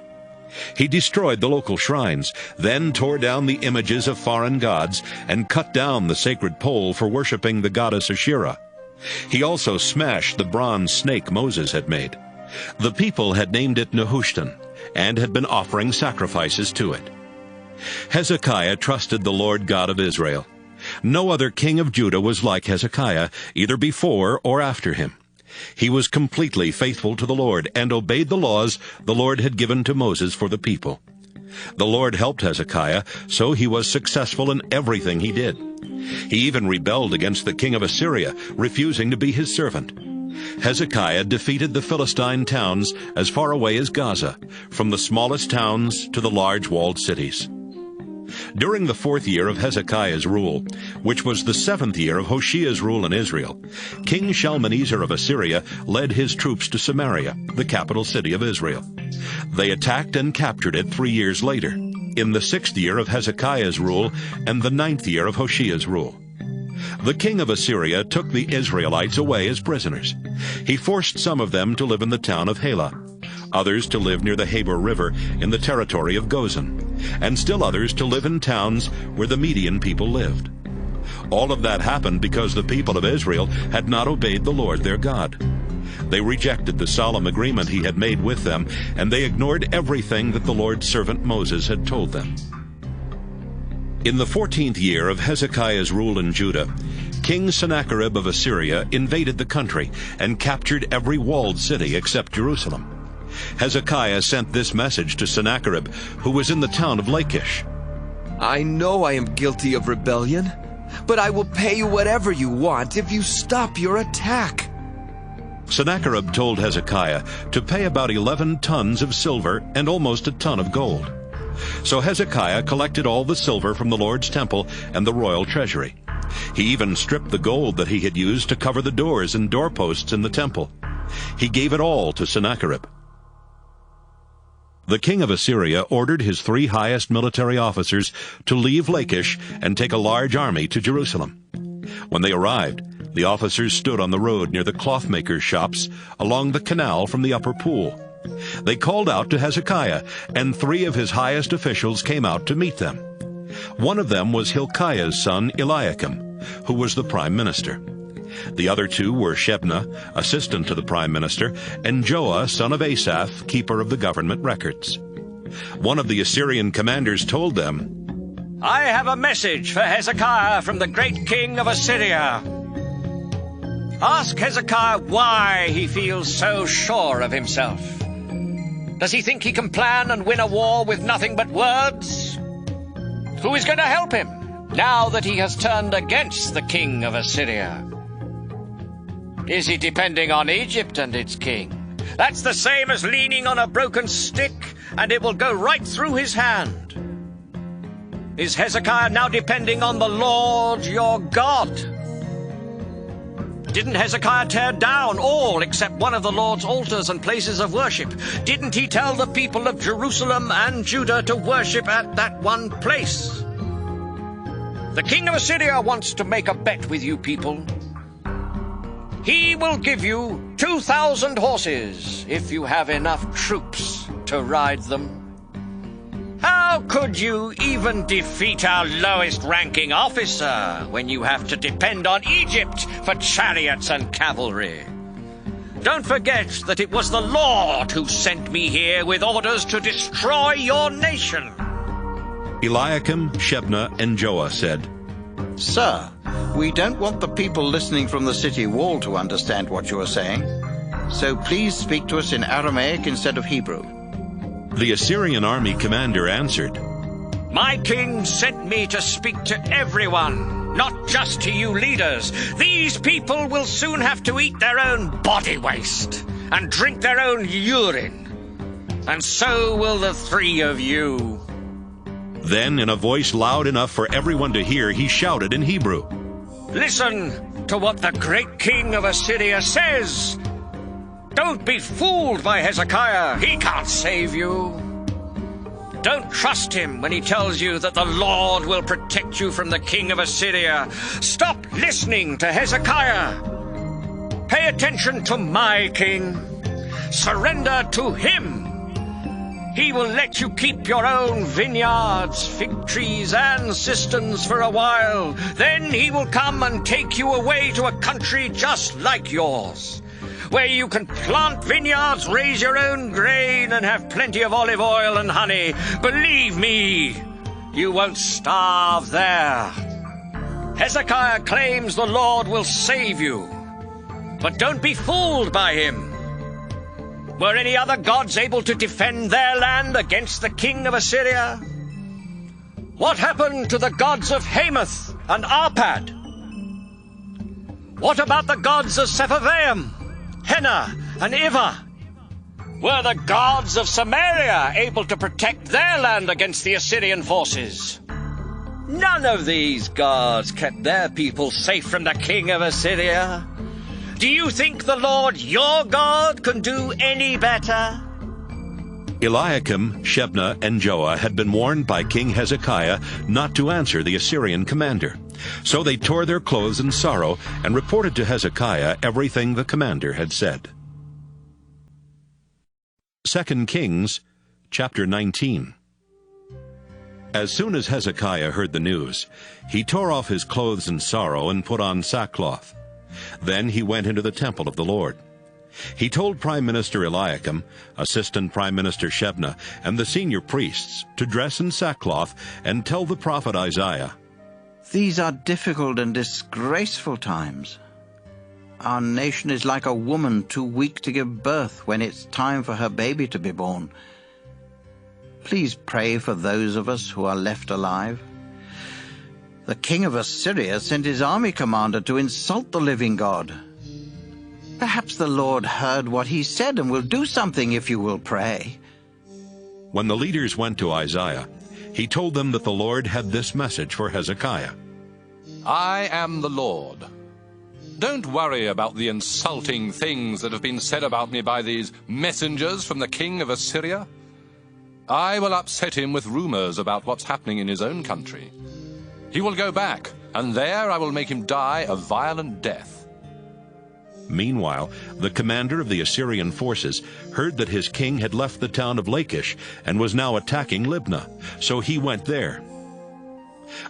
He destroyed the local shrines, then tore down the images of foreign gods, and cut down the sacred pole for worshiping the goddess Asherah. He also smashed the bronze snake Moses had made. The people had named it Nehushtan, and had been offering sacrifices to it. Hezekiah trusted the Lord God of Israel. No other king of Judah was like Hezekiah, either before or after him. He was completely faithful to the Lord and obeyed the laws the Lord had given to Moses for the people. The Lord helped Hezekiah, so he was successful in everything he did. He even rebelled against the king of Assyria, refusing to be his servant. Hezekiah defeated the Philistine towns as far away as Gaza, from the smallest towns to the large walled cities. During the 4th year of Hezekiah's rule, which was the 7th year of Hoshea's rule in Israel, King Shalmaneser of Assyria led his troops to Samaria, the capital city of Israel. They attacked and captured it 3 years later, in the 6th year of Hezekiah's rule and the 9th year of Hoshea's rule. The king of Assyria took the Israelites away as prisoners. He forced some of them to live in the town of Halah, others to live near the Habor River in the territory of Gozan, and still others to live in towns where the Median people lived. All of that happened because the people of Israel had not obeyed the Lord their God. They rejected the solemn agreement he had made with them, and they ignored everything that the Lord's servant Moses had told them. In the 14th year of Hezekiah's rule in Judah, King Sennacherib of Assyria invaded the country and captured every walled city except Jerusalem. Hezekiah sent this message to Sennacherib, who was in the town of Lachish. "I know I am guilty of rebellion, but I will pay you whatever you want if you stop your attack." Sennacherib told Hezekiah to pay about 11 tons of silver and almost a ton of gold. So Hezekiah collected all the silver from the Lord's temple and the royal treasury. He even stripped the gold that he had used to cover the doors and doorposts in the temple. He gave it all to Sennacherib. The king of Assyria ordered his 3 highest military officers to leave Lachish and take a large army to Jerusalem. When they arrived, the officers stood on the road near the clothmakers' shops along the canal from the upper pool. They called out to Hezekiah, and 3 of his highest officials came out to meet them. One of them was Hilkiah's son Eliakim, who was the prime minister. The other 2 were Shebna, assistant to the prime minister, and Joah, son of Asaph, keeper of the government records. One of the Assyrian commanders told them, "I have a message for Hezekiah from the great king of Assyria. Ask Hezekiah why he feels so sure of himself. Does he think he can plan and win a war with nothing but words? Who is going to help him now that he has turned against the king of Assyria?" Is he depending on Egypt and its king? That's the same as leaning on a broken stick, and it will go right through his hand. Is Hezekiah now depending on the Lord your God? Didn't Hezekiah tear down all except one of the Lord's altars and places of worship? Didn't he tell the people of Jerusalem and Judah to worship at that one place? The king of Assyria wants to make a bet with you people. He will give you 2,000 horses if you have enough troops to ride them. How could you even defeat our lowest-ranking officer when you have to depend on Egypt for chariots and cavalry? Don't forget that it was the Lord who sent me here with orders to destroy your nation. Eliakim, Shebna, and Joah said, Sir, we don't want the people listening from the city wall to understand what you are saying, so please speak to us in Aramaic instead of Hebrew. The Assyrian army commander answered, My king sent me to speak to everyone, not just to you leaders. These people will soon have to eat their own body waste and drink their own urine. And so will the three of you. Then, in a voice loud enough for everyone to hear, he shouted in Hebrew, Listen to what the great king of Assyria says. Don't be fooled by Hezekiah. He can't save you. Don't trust him when he tells you that the Lord will protect you from the king of Assyria. Stop listening to Hezekiah. Pay attention to my king. Surrender to him. He will let you keep your own vineyards, fig trees, and cisterns for a while. Then he will come and take you away to a country just like yours, where you can plant vineyards, raise your own grain, and have plenty of olive oil and honey. Believe me, you won't starve there. Hezekiah claims the Lord will save you, but don't be fooled by him. Were any other gods able to defend their land against the king of Assyria? What happened to the gods of Hamath and Arpad? What about the gods of Sepharvaim, Henna, and Ivah? Were the gods of Samaria able to protect their land against the Assyrian forces? None of these gods kept their people safe from the king of Assyria. Do you think the Lord your God can do any better? Eliakim, Shebna, and Joah had been warned by King Hezekiah not to answer the Assyrian commander. So they tore their clothes in sorrow and reported to Hezekiah everything the commander had said. 2 Kings, chapter 19. As soon as Hezekiah heard the news, he tore off his clothes in sorrow and put on sackcloth. Then he went into the temple of the Lord. He told Prime Minister Eliakim, Assistant Prime Minister Shebna, and the senior priests to dress in sackcloth and tell the prophet Isaiah, These are difficult and disgraceful times. Our nation is like a woman too weak to give birth when it's time for her baby to be born. Please pray for those of us who are left alive. The king of Assyria sent his army commander to insult the living God. Perhaps the Lord heard what he said and will do something if you will pray. When the leaders went to Isaiah, he told them that the Lord had this message for Hezekiah. I am the Lord. Don't worry about the insulting things that have been said about me by these messengers from the king of Assyria. I will upset him with rumors about what's happening in his own country. He will go back, and there I will make him die a violent death. Meanwhile, the commander of the Assyrian forces heard that his king had left the town of Lachish and was now attacking Libnah, so he went there.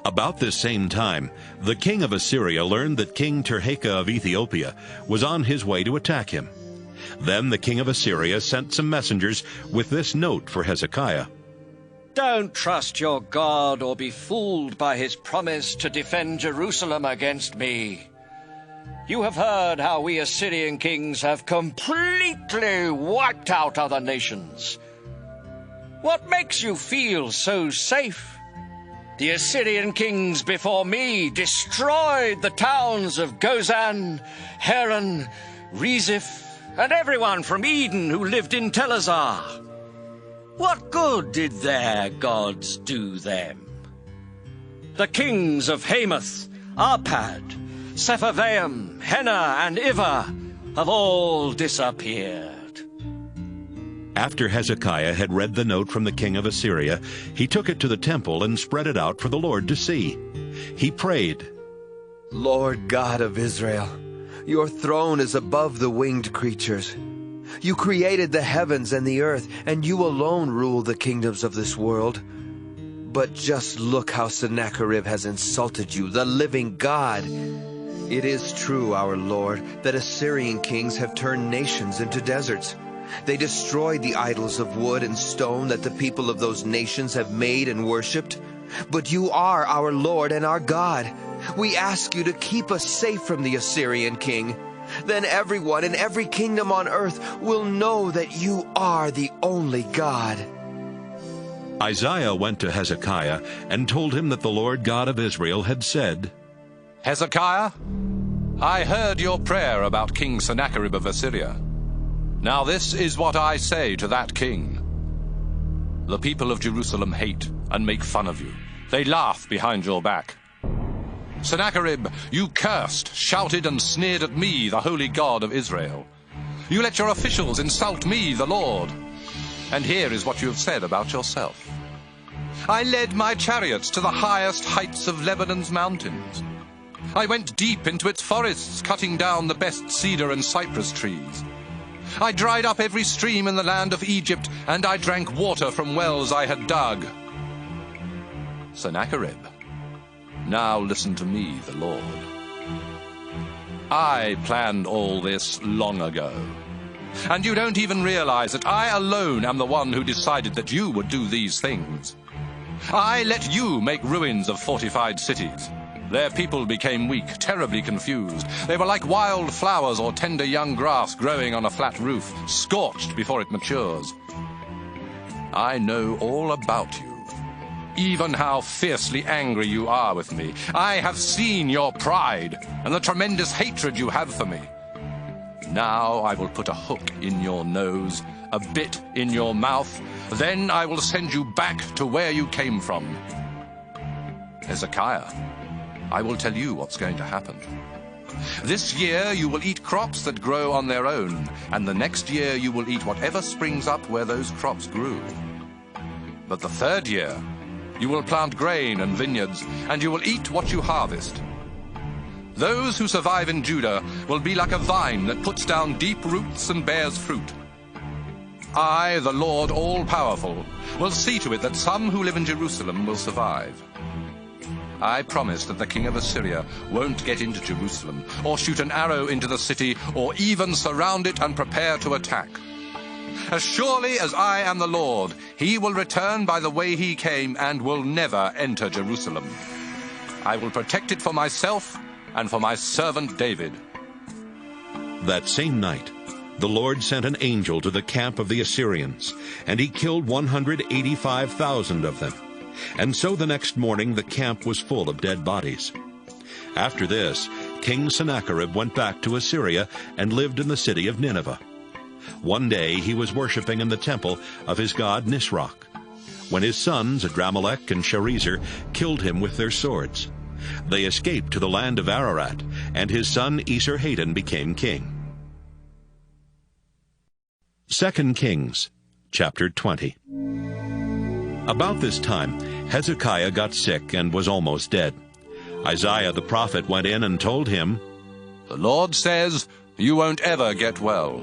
About this same time, the king of Assyria learned that King Tirhakah of Ethiopia was on his way to attack him. Then the king of Assyria sent some messengers with this note for Hezekiah. Don't trust your God or be fooled by his promise to defend Jerusalem against me. You have heard how we Assyrian kings have completely wiped out other nations. What makes you feel so safe? The Assyrian kings before me destroyed the towns of Gozan, Haran, Reziph, and everyone from Eden who lived in Telazar. What good did their gods do them? The kings of Hamath, Arpad, Sepharvaim, Henna, and Iva have all disappeared. After Hezekiah had read the note from the king of Assyria, he took it to the temple and spread it out for the Lord to see. He prayed, Lord God of Israel, your throne is above the winged creatures. You created the heavens and the earth, and you alone rule the kingdoms of this world. But just look how Sennacherib has insulted you, the living God. It is true, our Lord, that Assyrian kings have turned nations into deserts. They destroyed the idols of wood and stone that the people of those nations have made and worshipped. But you are our Lord and our God. We ask you to keep us safe from the Assyrian king. Then everyone in every kingdom on earth will know that you are the only God. Isaiah went to Hezekiah and told him that the Lord God of Israel had said, Hezekiah, I heard your prayer about King Sennacherib of Assyria. Now this is what I say to that king. The people of Jerusalem hate and make fun of you. They laugh behind your back. Sennacherib, you cursed, shouted, and sneered at me, the holy God of Israel. You let your officials insult me, the Lord. And here is what you have said about yourself. I led my chariots to the highest heights of Lebanon's mountains. I went deep into its forests, cutting down the best cedar and cypress trees. I dried up every stream in the land of Egypt, and I drank water from wells I had dug. Sennacherib, now listen to me, the Lord. I planned all this long ago. And you don't even realize that I alone am the one who decided that you would do these things. I let you make ruins of fortified cities. Their people became weak, terribly confused. They were like wild flowers or tender young grass growing on a flat roof, scorched before it matures. I know all about you, even how fiercely angry you are with me. I have seen your pride and the tremendous hatred you have for me. Now I will put a hook in your nose, a bit in your mouth. Then I will send you back to where you came from. Hezekiah, I will tell you what's going to happen. This year you will eat crops that grow on their own, and the next year you will eat whatever springs up where those crops grew. But the third year you will plant grain and vineyards, and you will eat what you harvest. Those who survive in Judah will be like a vine that puts down deep roots and bears fruit. I, the Lord all-powerful, will see to it that some who live in Jerusalem will survive. I promise that the king of Assyria won't get into Jerusalem, or shoot an arrow into the city, or even surround it and prepare to attack. As surely as I am the Lord, he will return by the way he came and will never enter Jerusalem. I will protect it for myself and for my servant David. That same night, the Lord sent an angel to the camp of the Assyrians, and he killed 185,000 of them. And so the next morning the camp was full of dead bodies. After this, King Sennacherib went back to Assyria and lived in the city of Nineveh. One day he was worshipping in the temple of his god Nisroch, when his sons Adramelech and Sharezer killed him with their swords. They escaped to the land of Ararat, and his son Esarhaddon became king. 2 Kings, chapter 20. About this time, Hezekiah got sick and was almost dead. Isaiah the prophet went in and told him, The Lord says, you won't ever get well.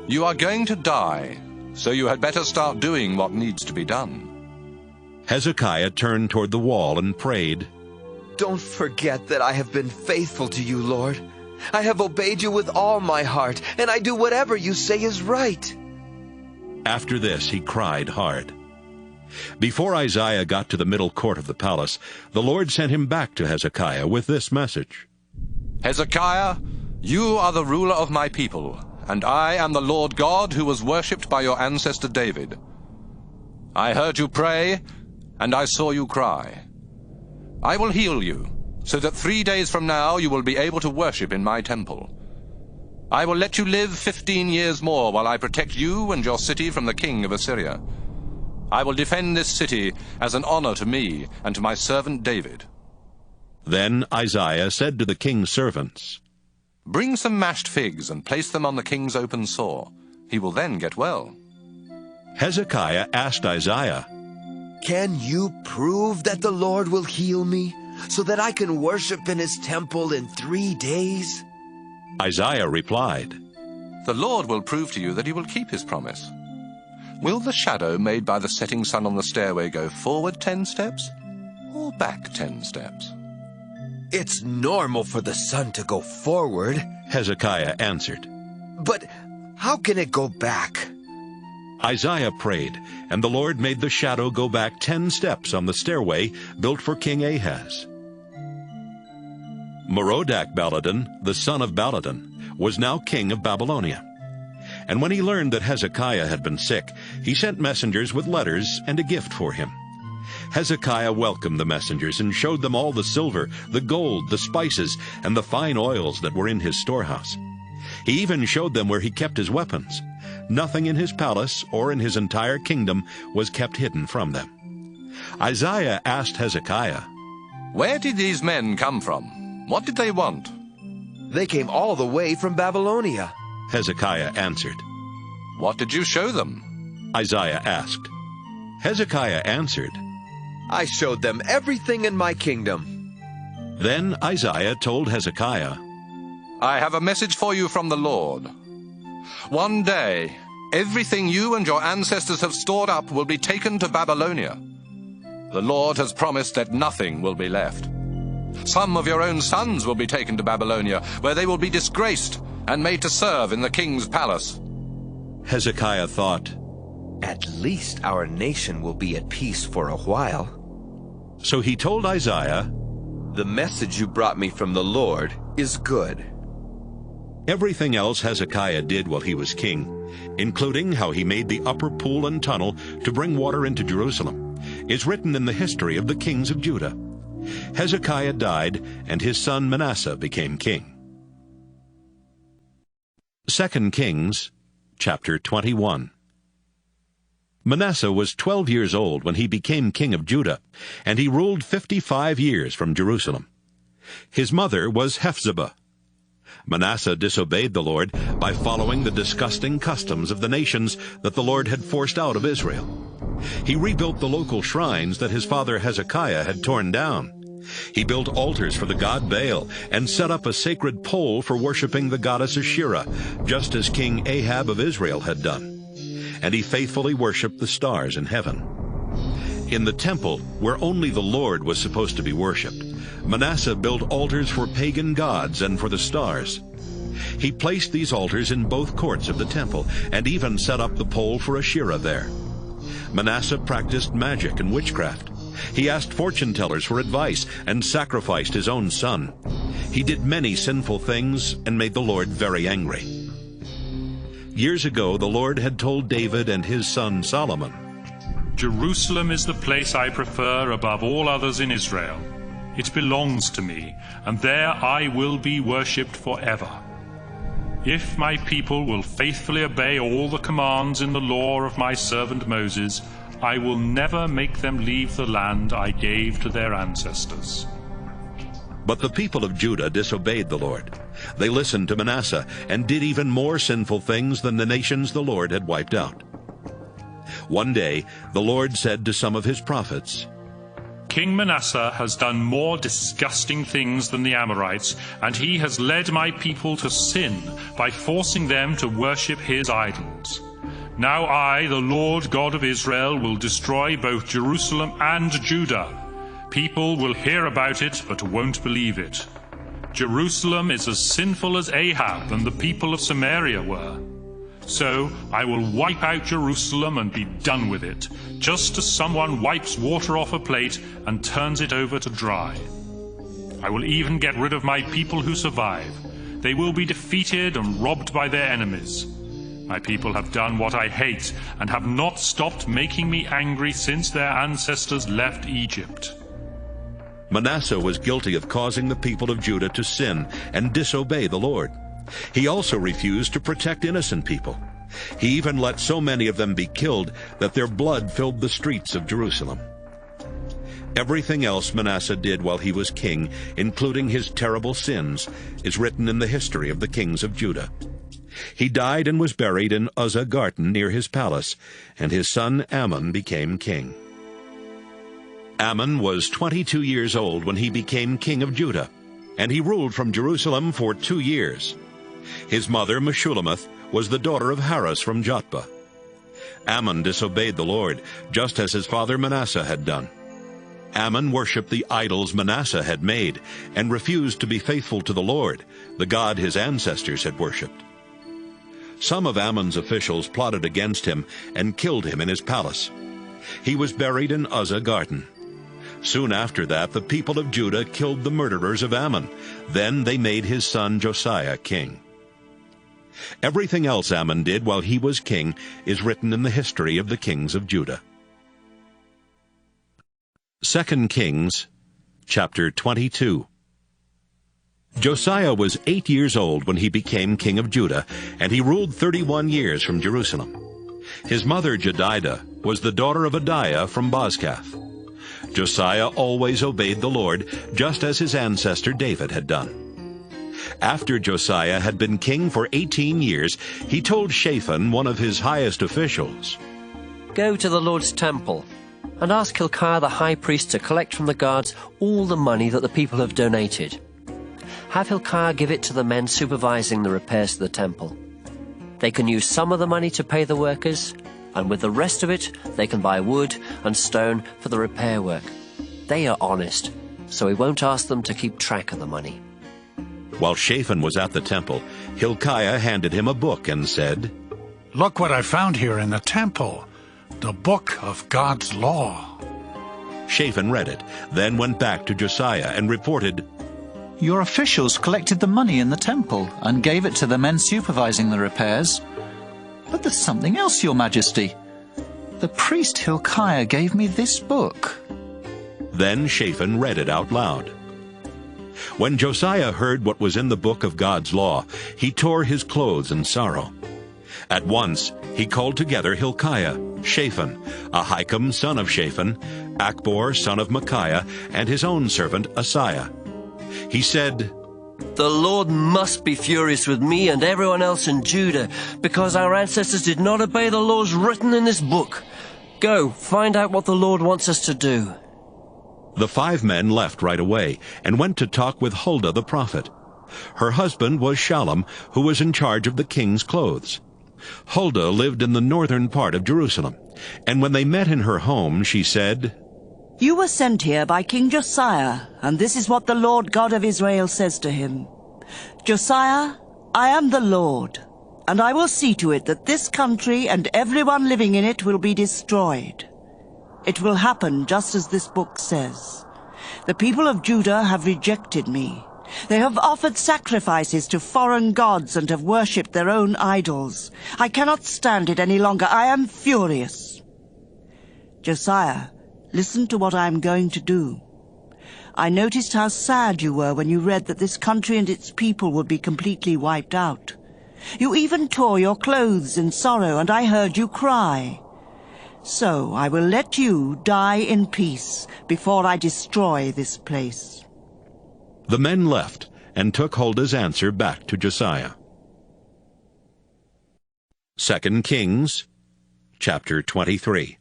You are going to die, so you had better start doing what needs to be done. Hezekiah turned toward the wall and prayed, Don't forget that I have been faithful to you, Lord. I have obeyed you with all my heart, and I do whatever you say is right. After this he cried hard. Before Isaiah got to the middle court of the palace, the Lord sent him back to Hezekiah with this message. Hezekiah, you are the ruler of my people, and I am the Lord God who was worshipped by your ancestor David. I heard you pray, and I saw you cry. I will heal you, so that 3 days from now you will be able to worship in my temple. I will let you live 15 years more while I protect you and your city from the king of Assyria. I will defend this city as an honor to me and to my servant David." Then Isaiah said to the king's servants, "Bring some mashed figs and place them on the king's open sore. He will then get well." Hezekiah asked Isaiah, "Can you prove that the Lord will heal me, so that I can worship in his temple in 3 days?" Isaiah replied, "The Lord will prove to you that he will keep his promise. Will the shadow made by the setting sun on the stairway go forward 10 steps or back 10 steps?" "It's normal for the sun to go forward," Hezekiah answered. "But how can it go back?" Isaiah prayed, and the Lord made the shadow go back 10 steps on the stairway built for King Ahaz. Merodach-Baladan, the son of Baladan, was now king of Babylonia. And when he learned that Hezekiah had been sick, he sent messengers with letters and a gift for him. Hezekiah welcomed the messengers and showed them all the silver, the gold, the spices, and the fine oils that were in his storehouse. He even showed them where he kept his weapons. Nothing in his palace or in his entire kingdom was kept hidden from them. Isaiah asked Hezekiah, "Where did these men come from? What did they want?" "They came all the way from Babylonia," Hezekiah answered. "What did you show them?" Isaiah asked. Hezekiah answered, "I showed them everything in my kingdom." Then Isaiah told Hezekiah, "I have a message for you from the Lord. One day, everything you and your ancestors have stored up will be taken to Babylonia. The Lord has promised that nothing will be left. Some of your own sons will be taken to Babylonia, where they will be disgraced and made to serve in the king's palace." Hezekiah thought, "At least our nation will be at peace for a while." So he told Isaiah, "The message you brought me from the Lord is good." Everything else Hezekiah did while he was king, including how he made the upper pool and tunnel to bring water into Jerusalem, is written in the history of the kings of Judah. Hezekiah died, and his son Manasseh became king. 2 Kings, chapter 21. Manasseh was 12 years old when he became king of Judah, and he ruled 55 years from Jerusalem. His mother was Hephzibah. Manasseh disobeyed the Lord by following the disgusting customs of the nations that the Lord had forced out of Israel. He rebuilt the local shrines that his father Hezekiah had torn down. He built altars for the god Baal and set up a sacred pole for worshiping the goddess Asherah, just as King Ahab of Israel had done. And he faithfully worshipped the stars in heaven. In the temple, where only the Lord was supposed to be worshipped, Manasseh built altars for pagan gods and for the stars. He placed these altars in both courts of the temple and even set up the pole for Asherah there. Manasseh practiced magic and witchcraft. He asked fortune tellers for advice and sacrificed his own son. He did many sinful things and made the Lord very angry. Years ago, the Lord had told David and his son Solomon, "Jerusalem is the place I prefer above all others in Israel. It belongs to me, and there I will be worshipped forever. If my people will faithfully obey all the commands in the law of my servant Moses, I will never make them leave the land I gave to their ancestors." But the people of Judah disobeyed the Lord. They listened to Manasseh and did even more sinful things than the nations the Lord had wiped out. One day, the Lord said to some of his prophets, "King Manasseh has done more disgusting things than the Amorites, and he has led my people to sin by forcing them to worship his idols. Now I, the Lord God of Israel, will destroy both Jerusalem and Judah. People will hear about it, but won't believe it. Jerusalem is as sinful as Ahab and the people of Samaria were. So I will wipe out Jerusalem and be done with it, just as someone wipes water off a plate and turns it over to dry. I will even get rid of my people who survive. They will be defeated and robbed by their enemies. My people have done what I hate and have not stopped making me angry since their ancestors left Egypt. Manasseh was guilty of causing the people of Judah to sin and disobey the Lord. He also refused to protect innocent people. He even let so many of them be killed that their blood filled the streets of Jerusalem. Everything else Manasseh did while he was king, including his terrible sins, is written in the history of the kings of Judah. He died and was buried in Uzzah garden near his palace, and his son Amon became king. Amon was 22 years old when he became king of Judah, and he ruled from Jerusalem for 2 years. His mother, Meshullemeth, was the daughter of Harus from Jotbah. Amon disobeyed the Lord, just as his father Manasseh had done. Amon worshipped the idols Manasseh had made and refused to be faithful to the Lord, the God his ancestors had worshipped. Some of Ammon's officials plotted against him and killed him in his palace. He was buried in Uzzah garden. Soon after that, the people of Judah killed the murderers of Ammon. Then they made his son Josiah king. Everything else Ammon did while he was king is written in the history of the kings of Judah. 2 Kings, chapter 22. Josiah was 8 years old when he became king of Judah, and he ruled 31 years from Jerusalem. His mother Jedidah was the daughter of Adiah from Bozkath. Josiah always obeyed the Lord, just as his ancestor David had done. After Josiah had been king for 18 years, he told Shaphan, one of his highest officials, "Go to the Lord's temple and ask Hilkiah the high priest to collect from the guards all the money that the people have donated. Have Hilkiah give it to the men supervising the repairs to the temple. They can use some of the money to pay the workers, and with the rest of it they can buy wood and stone for the repair work. They are honest, so we won't ask them to keep track of the money." While Shaphan was at the temple, Hilkiah handed him a book and said, "Look what I found here in the temple, the book of God's law." Shaphan read it, then went back to Josiah and reported, "Your officials collected the money in the temple and gave it to the men supervising the repairs. But there's something else, Your Majesty. The priest Hilkiah gave me this book." Then Shaphan read it out loud. When Josiah heard what was in the book of God's law, he tore his clothes in sorrow. At once he called together Hilkiah, Shaphan, Ahikam son of Shaphan, Achbor son of Micaiah, and his own servant Asaiah. He said, "The Lord must be furious with me and everyone else in Judah, because our ancestors did not obey the laws written in this book. Go, find out what the Lord wants us to do." The 5 men left right away and went to talk with Huldah the prophet. Her husband was Shallum, who was in charge of the king's clothes. Huldah lived in the northern part of Jerusalem, and when they met in her home, she said, "You were sent here by King Josiah, and this is what the Lord God of Israel says to him. Josiah, I am the Lord, and I will see to it that this country and everyone living in it will be destroyed. It will happen just as this book says. The people of Judah have rejected me. They have offered sacrifices to foreign gods and have worshipped their own idols. I cannot stand it any longer. I am furious. Josiah, listen to what I am going to do. I noticed how sad you were when you read that this country and its people would be completely wiped out. You even tore your clothes in sorrow, and I heard you cry. So I will let you die in peace before I destroy this place." The men left and took Huldah's answer back to Josiah. 2 Kings, chapter 23.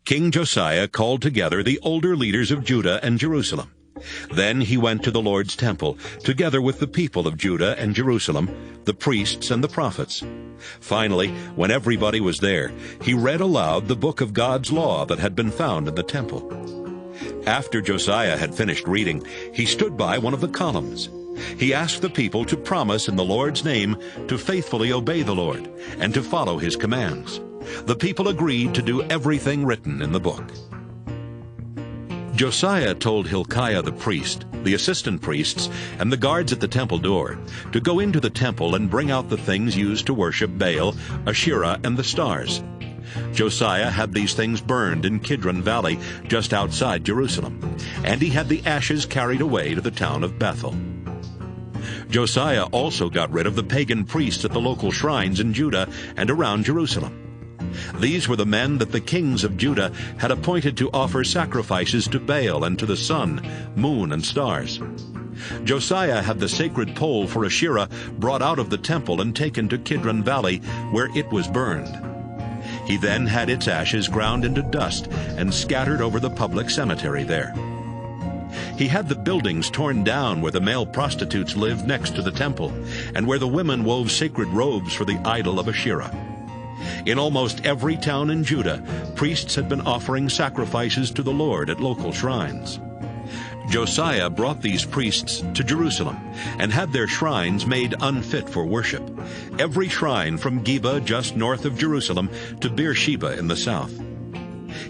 King Josiah called together the older leaders of Judah and Jerusalem. Then he went to the Lord's temple, together with the people of Judah and Jerusalem, the priests and the prophets. Finally, when everybody was there, he read aloud the book of God's law that had been found in the temple. After Josiah had finished reading, he stood by one of the columns. He asked the people to promise in the Lord's name to faithfully obey the Lord and to follow his commands. The people agreed to do everything written in the book. Josiah told Hilkiah the priest, the assistant priests, and the guards at the temple door to go into the temple and bring out the things used to worship Baal, Asherah, and the stars. Josiah had these things burned in Kidron Valley, just outside Jerusalem, and he had the ashes carried away to the town of Bethel. Josiah also got rid of the pagan priests at the local shrines in Judah and around Jerusalem. These were the men that the kings of Judah had appointed to offer sacrifices to Baal and to the sun, moon, and stars. Josiah had the sacred pole for Asherah brought out of the temple and taken to Kidron Valley, where it was burned. He then had its ashes ground into dust and scattered over the public cemetery there. He had the buildings torn down where the male prostitutes lived next to the temple, and where the women wove sacred robes for the idol of Asherah. In almost every town in Judah, priests had been offering sacrifices to the Lord at local shrines. Josiah brought these priests to Jerusalem and had their shrines made unfit for worship, every shrine from Geba just north of Jerusalem to Beersheba in the south.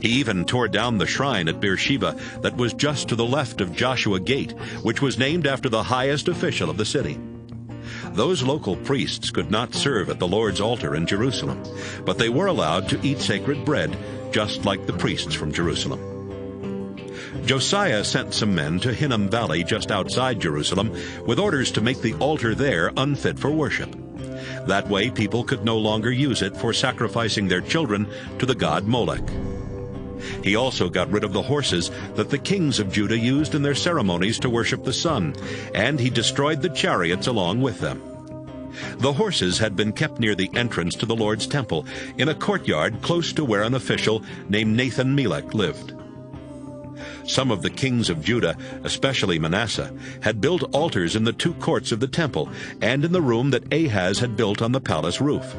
He even tore down the shrine at Beersheba that was just to the left of Joshua Gate, which was named after the highest official of the city. Those local priests could not serve at the Lord's altar in Jerusalem, but they were allowed to eat sacred bread, just like the priests from Jerusalem. Josiah sent some men to Hinnom Valley just outside Jerusalem with orders to make the altar there unfit for worship. That way people could no longer use it for sacrificing their children to the god Molech. He also got rid of the horses that the kings of Judah used in their ceremonies to worship the sun, and he destroyed the chariots along with them. The horses had been kept near the entrance to the Lord's temple, in a courtyard close to where an official named Nathan-Melech lived. Some of the kings of Judah, especially Manasseh, had built altars in the two courts of the temple and in the room that Ahaz had built on the palace roof.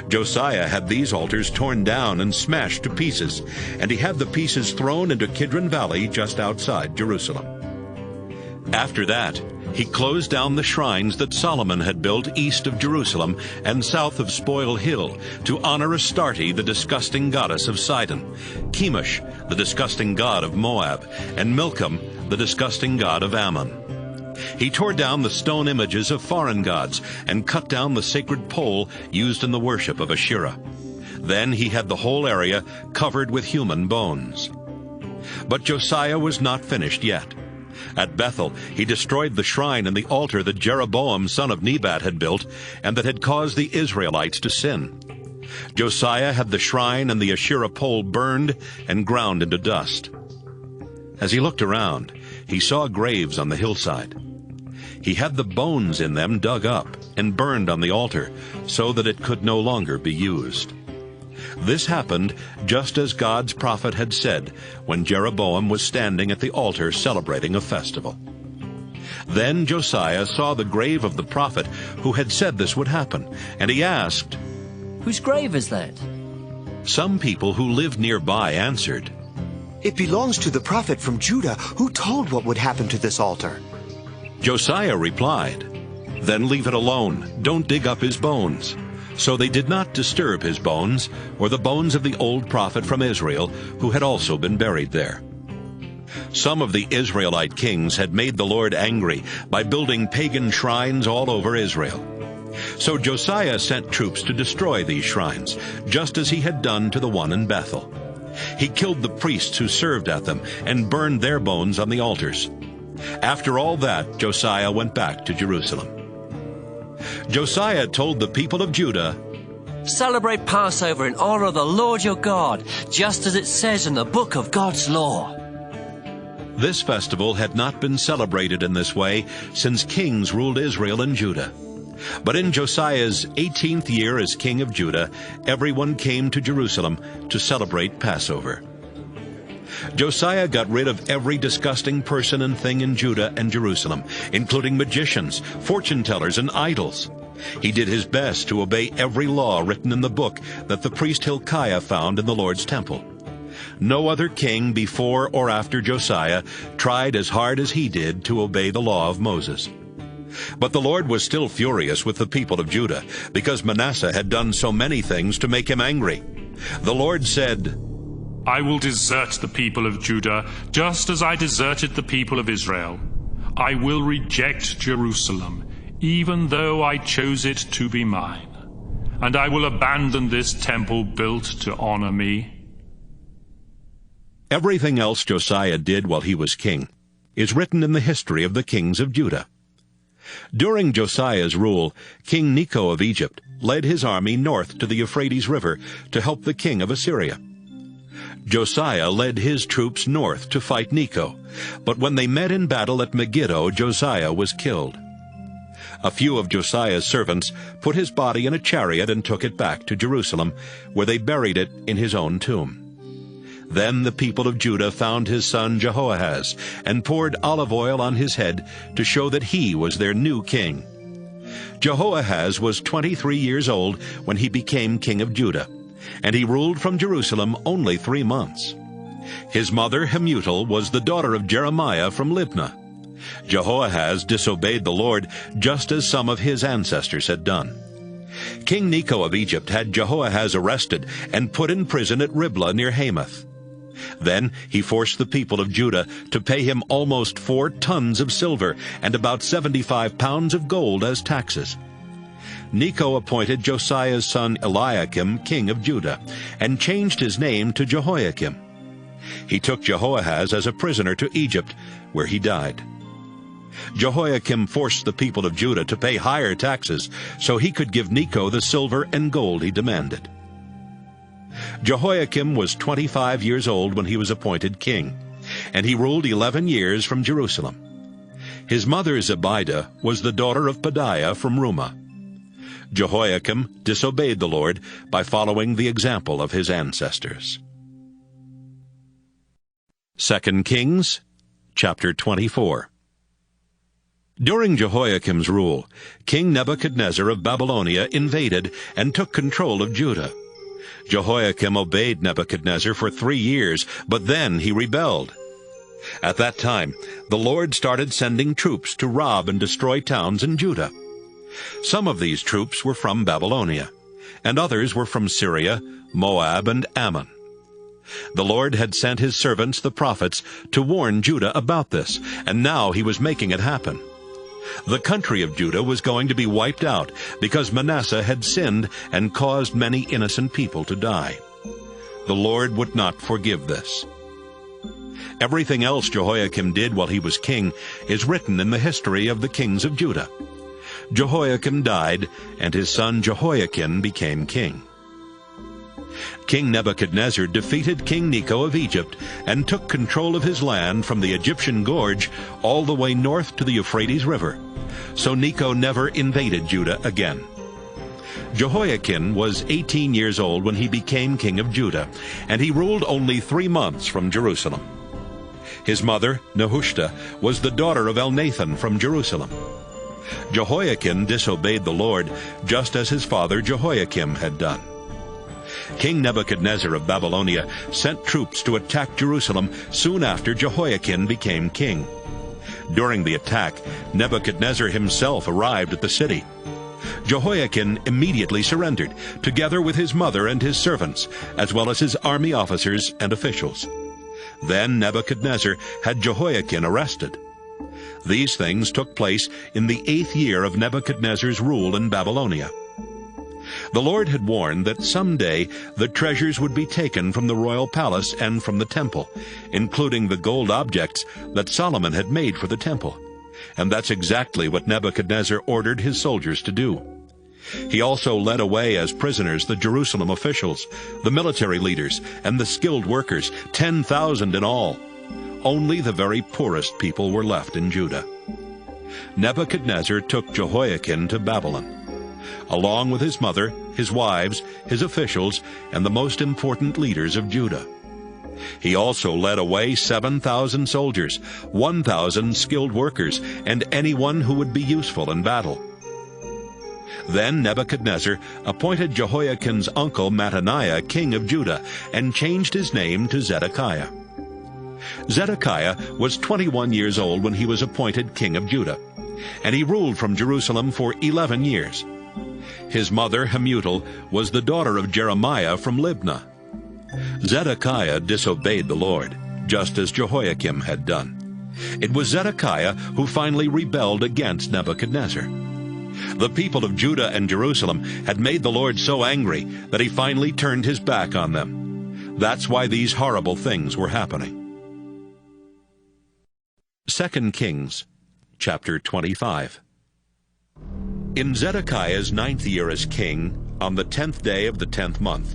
Josiah had these altars torn down and smashed to pieces, and he had the pieces thrown into Kidron Valley just outside Jerusalem. After that, he closed down the shrines that Solomon had built east of Jerusalem and south of Spoil Hill to honor Astarte, the disgusting goddess of Sidon, Chemosh, the disgusting god of Moab, and Milcom, the disgusting god of Ammon. He tore down the stone images of foreign gods and cut down the sacred pole used in the worship of Asherah. Then he had the whole area covered with human bones. But Josiah was not finished yet. At Bethel, he destroyed the shrine and the altar that Jeroboam son of Nebat had built and that had caused the Israelites to sin. Josiah had the shrine and the Asherah pole burned and ground into dust. As he looked around, he saw graves on the hillside. He had the bones in them dug up and burned on the altar so that it could no longer be used. This happened just as God's prophet had said when Jeroboam was standing at the altar celebrating a festival. Then Josiah saw the grave of the prophet who had said this would happen, and he asked, "Whose grave is that?" Some people who lived nearby answered, "It belongs to the prophet from Judah who told what would happen to this altar." Josiah replied, "Then leave it alone. Don't dig up his bones." So they did not disturb his bones, or the bones of the old prophet from Israel, who had also been buried there. Some of the Israelite kings had made the Lord angry by building pagan shrines all over Israel. So Josiah sent troops to destroy these shrines, just as he had done to the one in Bethel. He killed the priests who served at them and burned their bones on the altars. After all that, Josiah went back to Jerusalem. Josiah told the people of Judah, "Celebrate Passover in honor of the Lord your God, just as it says in the book of God's law." This festival had not been celebrated in this way since kings ruled Israel and Judah. But in Josiah's 18th year as king of Judah, everyone came to Jerusalem to celebrate Passover. Josiah got rid of every disgusting person and thing in Judah and Jerusalem, including magicians, fortune-tellers, and idols. He did his best to obey every law written in the book that the priest Hilkiah found in the Lord's temple. No other king before or after Josiah tried as hard as he did to obey the law of Moses. But the Lord was still furious with the people of Judah, because Manasseh had done so many things to make him angry. The Lord said, "I will desert the people of Judah, just as I deserted the people of Israel. I will reject Jerusalem, even though I chose it to be mine. and I will abandon this temple built to honor me. Everything else Josiah did while he was king is written in the history of the kings of Judah. During Josiah's rule, King Necho of Egypt led his army north to the Euphrates River to help the king of Assyria. Josiah led his troops north to fight Necho, but when they met in battle at Megiddo, Josiah was killed. A few of Josiah's servants put his body in a chariot and took it back to Jerusalem, where they buried it in his own tomb. Then the people of Judah found his son Jehoahaz and poured olive oil on his head to show that he was their new king. Jehoahaz was 23 years old when he became king of Judah, and he ruled from Jerusalem only 3 months. His mother Hamutal was the daughter of Jeremiah from Libnah. Jehoahaz disobeyed the Lord just as some of his ancestors had done. King Necho of Egypt had Jehoahaz arrested and put in prison at Riblah near Hamath. Then he forced the people of Judah to pay him almost 4 tons of silver and about 75 pounds of gold as taxes. Necho appointed Josiah's son Eliakim king of Judah and changed his name to Jehoiakim. He took Jehoahaz as a prisoner to Egypt, where he died. Jehoiakim forced the people of Judah to pay higher taxes so he could give Necho the silver and gold he demanded. Jehoiakim was 25 years old when he was appointed king, and he ruled 11 years from Jerusalem. His mother Zebidah was the daughter of Pedaiah from Rumah. Jehoiakim disobeyed the Lord by following the example of his ancestors. 2 Kings, chapter 24. During Jehoiakim's rule, King Nebuchadnezzar of Babylonia invaded and took control of Judah. Jehoiakim obeyed Nebuchadnezzar for 3 years, but then he rebelled. At that time, the Lord started sending troops to rob and destroy towns in Judah. Some of these troops were from Babylonia, and others were from Syria, Moab, and Ammon. The Lord had sent his servants, the prophets, to warn Judah about this, and now he was making it happen. The country of Judah was going to be wiped out because Manasseh had sinned and caused many innocent people to die. The Lord would not forgive this. Everything else Jehoiakim did while he was king is written in the history of the kings of Judah. Jehoiakim died, and his son Jehoiakim became king. King Nebuchadnezzar defeated King Necho of Egypt and took control of his land from the Egyptian gorge all the way north to the Euphrates River. So Necho never invaded Judah again. Jehoiakim was 18 years old when he became king of Judah, and he ruled only 3 months from Jerusalem. His mother, Nehushta, was the daughter of Elnathan from Jerusalem. Jehoiakim disobeyed the Lord, just as his father Jehoiakim had done. King Nebuchadnezzar of Babylonia sent troops to attack Jerusalem soon after Jehoiakim became king. During the attack, Nebuchadnezzar himself arrived at the city. Jehoiakim immediately surrendered, together with his mother and his servants, as well as his army officers and officials. Then Nebuchadnezzar had Jehoiakim arrested. These things took place in the 8th year of Nebuchadnezzar's rule in Babylonia. The Lord had warned that someday the treasures would be taken from the royal palace and from the temple, including the gold objects that Solomon had made for the temple. And that's exactly what Nebuchadnezzar ordered his soldiers to do. He also led away as prisoners the Jerusalem officials, the military leaders, and the skilled workers, 10,000 in all. Only the very poorest people were left in Judah. Nebuchadnezzar took Jehoiakim to Babylon, along with his mother, his wives, his officials, and the most important leaders of Judah. He also led away 7,000 soldiers, 1,000 skilled workers, and anyone who would be useful in battle. Then Nebuchadnezzar appointed Jehoiakim's uncle Mattaniah king of Judah and changed his name to Zedekiah. Zedekiah was 21 years old when he was appointed king of Judah, and he ruled from Jerusalem for 11 years. His mother Hamutal was the daughter of Jeremiah from Libnah. Zedekiah disobeyed the Lord, just as Jehoiakim had done. It was Zedekiah who finally rebelled against Nebuchadnezzar. The people of Judah and Jerusalem had made the Lord so angry that he finally turned his back on them. That's why these horrible things were happening. 2 Kings, chapter 25. In Zedekiah's 9th year as king, on the 10th day of the 10th month,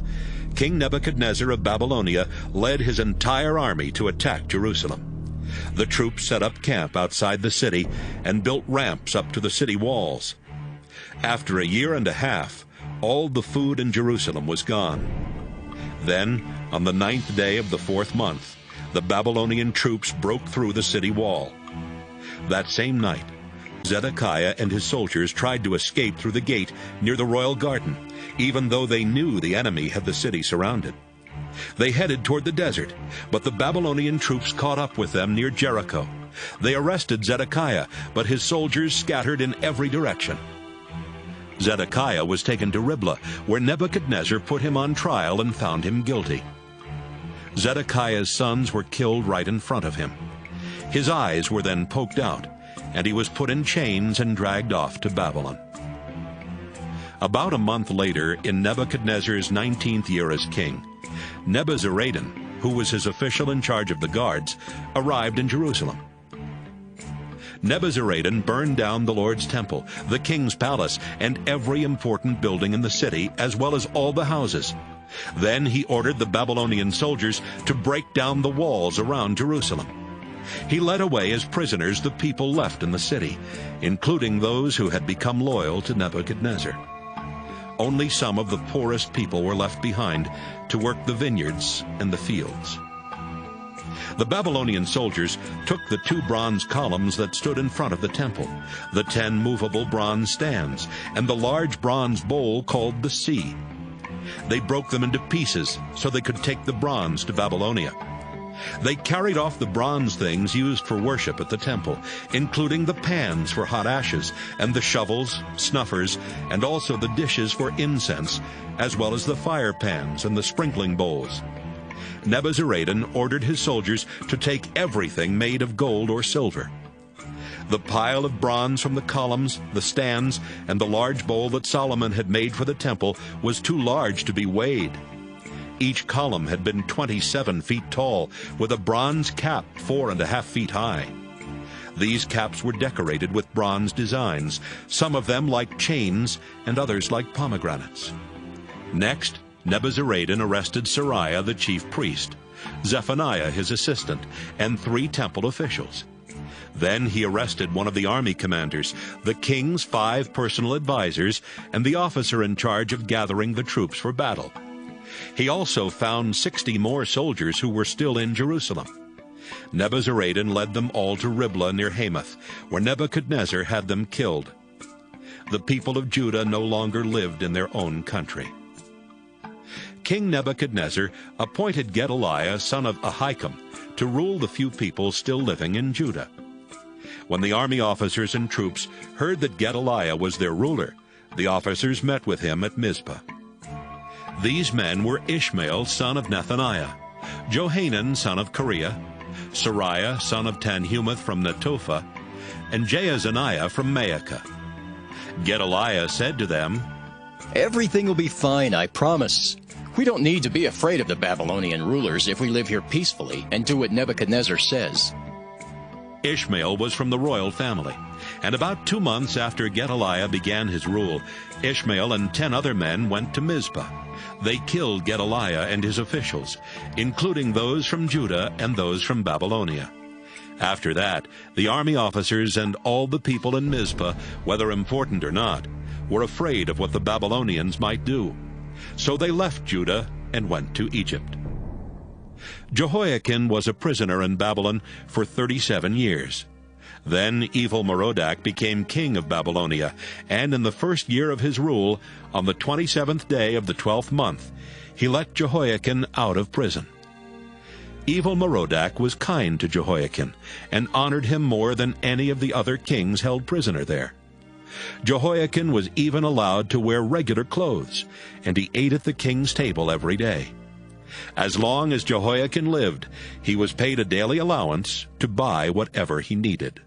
King Nebuchadnezzar of Babylonia led his entire army to attack Jerusalem. The troops set up camp outside the city and built ramps up to the city walls. After a year and a half, all the food in Jerusalem was gone. Then, on the 9th day of the 4th month, the Babylonian troops broke through the city wall. That same night, Zedekiah and his soldiers tried to escape through the gate near the royal garden, even though they knew the enemy had the city surrounded. They headed toward the desert, but the Babylonian troops caught up with them near Jericho. They arrested Zedekiah, but his soldiers scattered in every direction. Zedekiah was taken to Riblah, where Nebuchadnezzar put him on trial and found him guilty. Zedekiah's sons were killed right in front of him. His eyes were then poked out, and he was put in chains and dragged off to Babylon. About a month later, in Nebuchadnezzar's 19th year as king, Nebuzaradan, who was his official in charge of the guards, arrived in Jerusalem. Nebuzaradan burned down the Lord's temple, the king's palace, and every important building in the city, as well as all the houses. Then he ordered the Babylonian soldiers to break down the walls around Jerusalem. He led away as prisoners the people left in the city, including those who had become loyal to Nebuchadnezzar. Only some of the poorest people were left behind to work the vineyards and the fields. The Babylonian soldiers took the 2 bronze columns that stood in front of the temple, the 10 movable bronze stands, and the large bronze bowl called the sea. They broke them into pieces so they could take the bronze to Babylonia. They carried off the bronze things used for worship at the temple, including the pans for hot ashes, and the shovels, snuffers, and also the dishes for incense, as well as the fire pans and the sprinkling bowls. Nebuzaradan ordered his soldiers to take everything made of gold or silver. The pile of bronze from the columns, the stands, and the large bowl that Solomon had made for the temple was too large to be weighed. Each column had been 27 feet tall, with a bronze cap 4.5 feet high. These caps were decorated with bronze designs, some of them like chains and others like pomegranates. Next, Nebuzaradan arrested Sariah the chief priest, Zephaniah his assistant, and 3 temple officials. Then he arrested one of the army commanders, the king's 5 personal advisers, and the officer in charge of gathering the troops for battle. He also found 60 more soldiers who were still in Jerusalem. Nebuzaradan led them all to Riblah near Hamath, where Nebuchadnezzar had them killed. The people of Judah no longer lived in their own country. King Nebuchadnezzar appointed Gedaliah, son of Ahikam, to rule the few people still living in Judah. When the army officers and troops heard that Gedaliah was their ruler, the officers met with him at Mizpah. These men were Ishmael, son of Nethaniah, Johanan, son of Kareah, Sariah, son of Tanhumeth from Netophah, and Jaazaniah from Maacah. Gedaliah said to them, "Everything will be fine, I promise. We don't need to be afraid of the Babylonian rulers if we live here peacefully and do what Nebuchadnezzar says." Ishmael was from the royal family, and about 2 months after Gedaliah began his rule, Ishmael and 10 other men went to Mizpah. They killed Gedaliah and his officials, including those from Judah and those from Babylonia. After that, the army officers and all the people in Mizpah, whether important or not, were afraid of what the Babylonians might do. So they left Judah and went to Egypt. Jehoiakim was a prisoner in Babylon for 37 years. Then Evil-Merodach became king of Babylonia, and in the 1st year of his rule, on the 27th day of the 12th month, he let Jehoiakim out of prison. Evil-Merodach was kind to Jehoiakim, and honored him more than any of the other kings held prisoner there. Jehoiakim was even allowed to wear regular clothes, and he ate at the king's table every day. As long as Jehoiakim lived, he was paid a daily allowance to buy whatever he needed.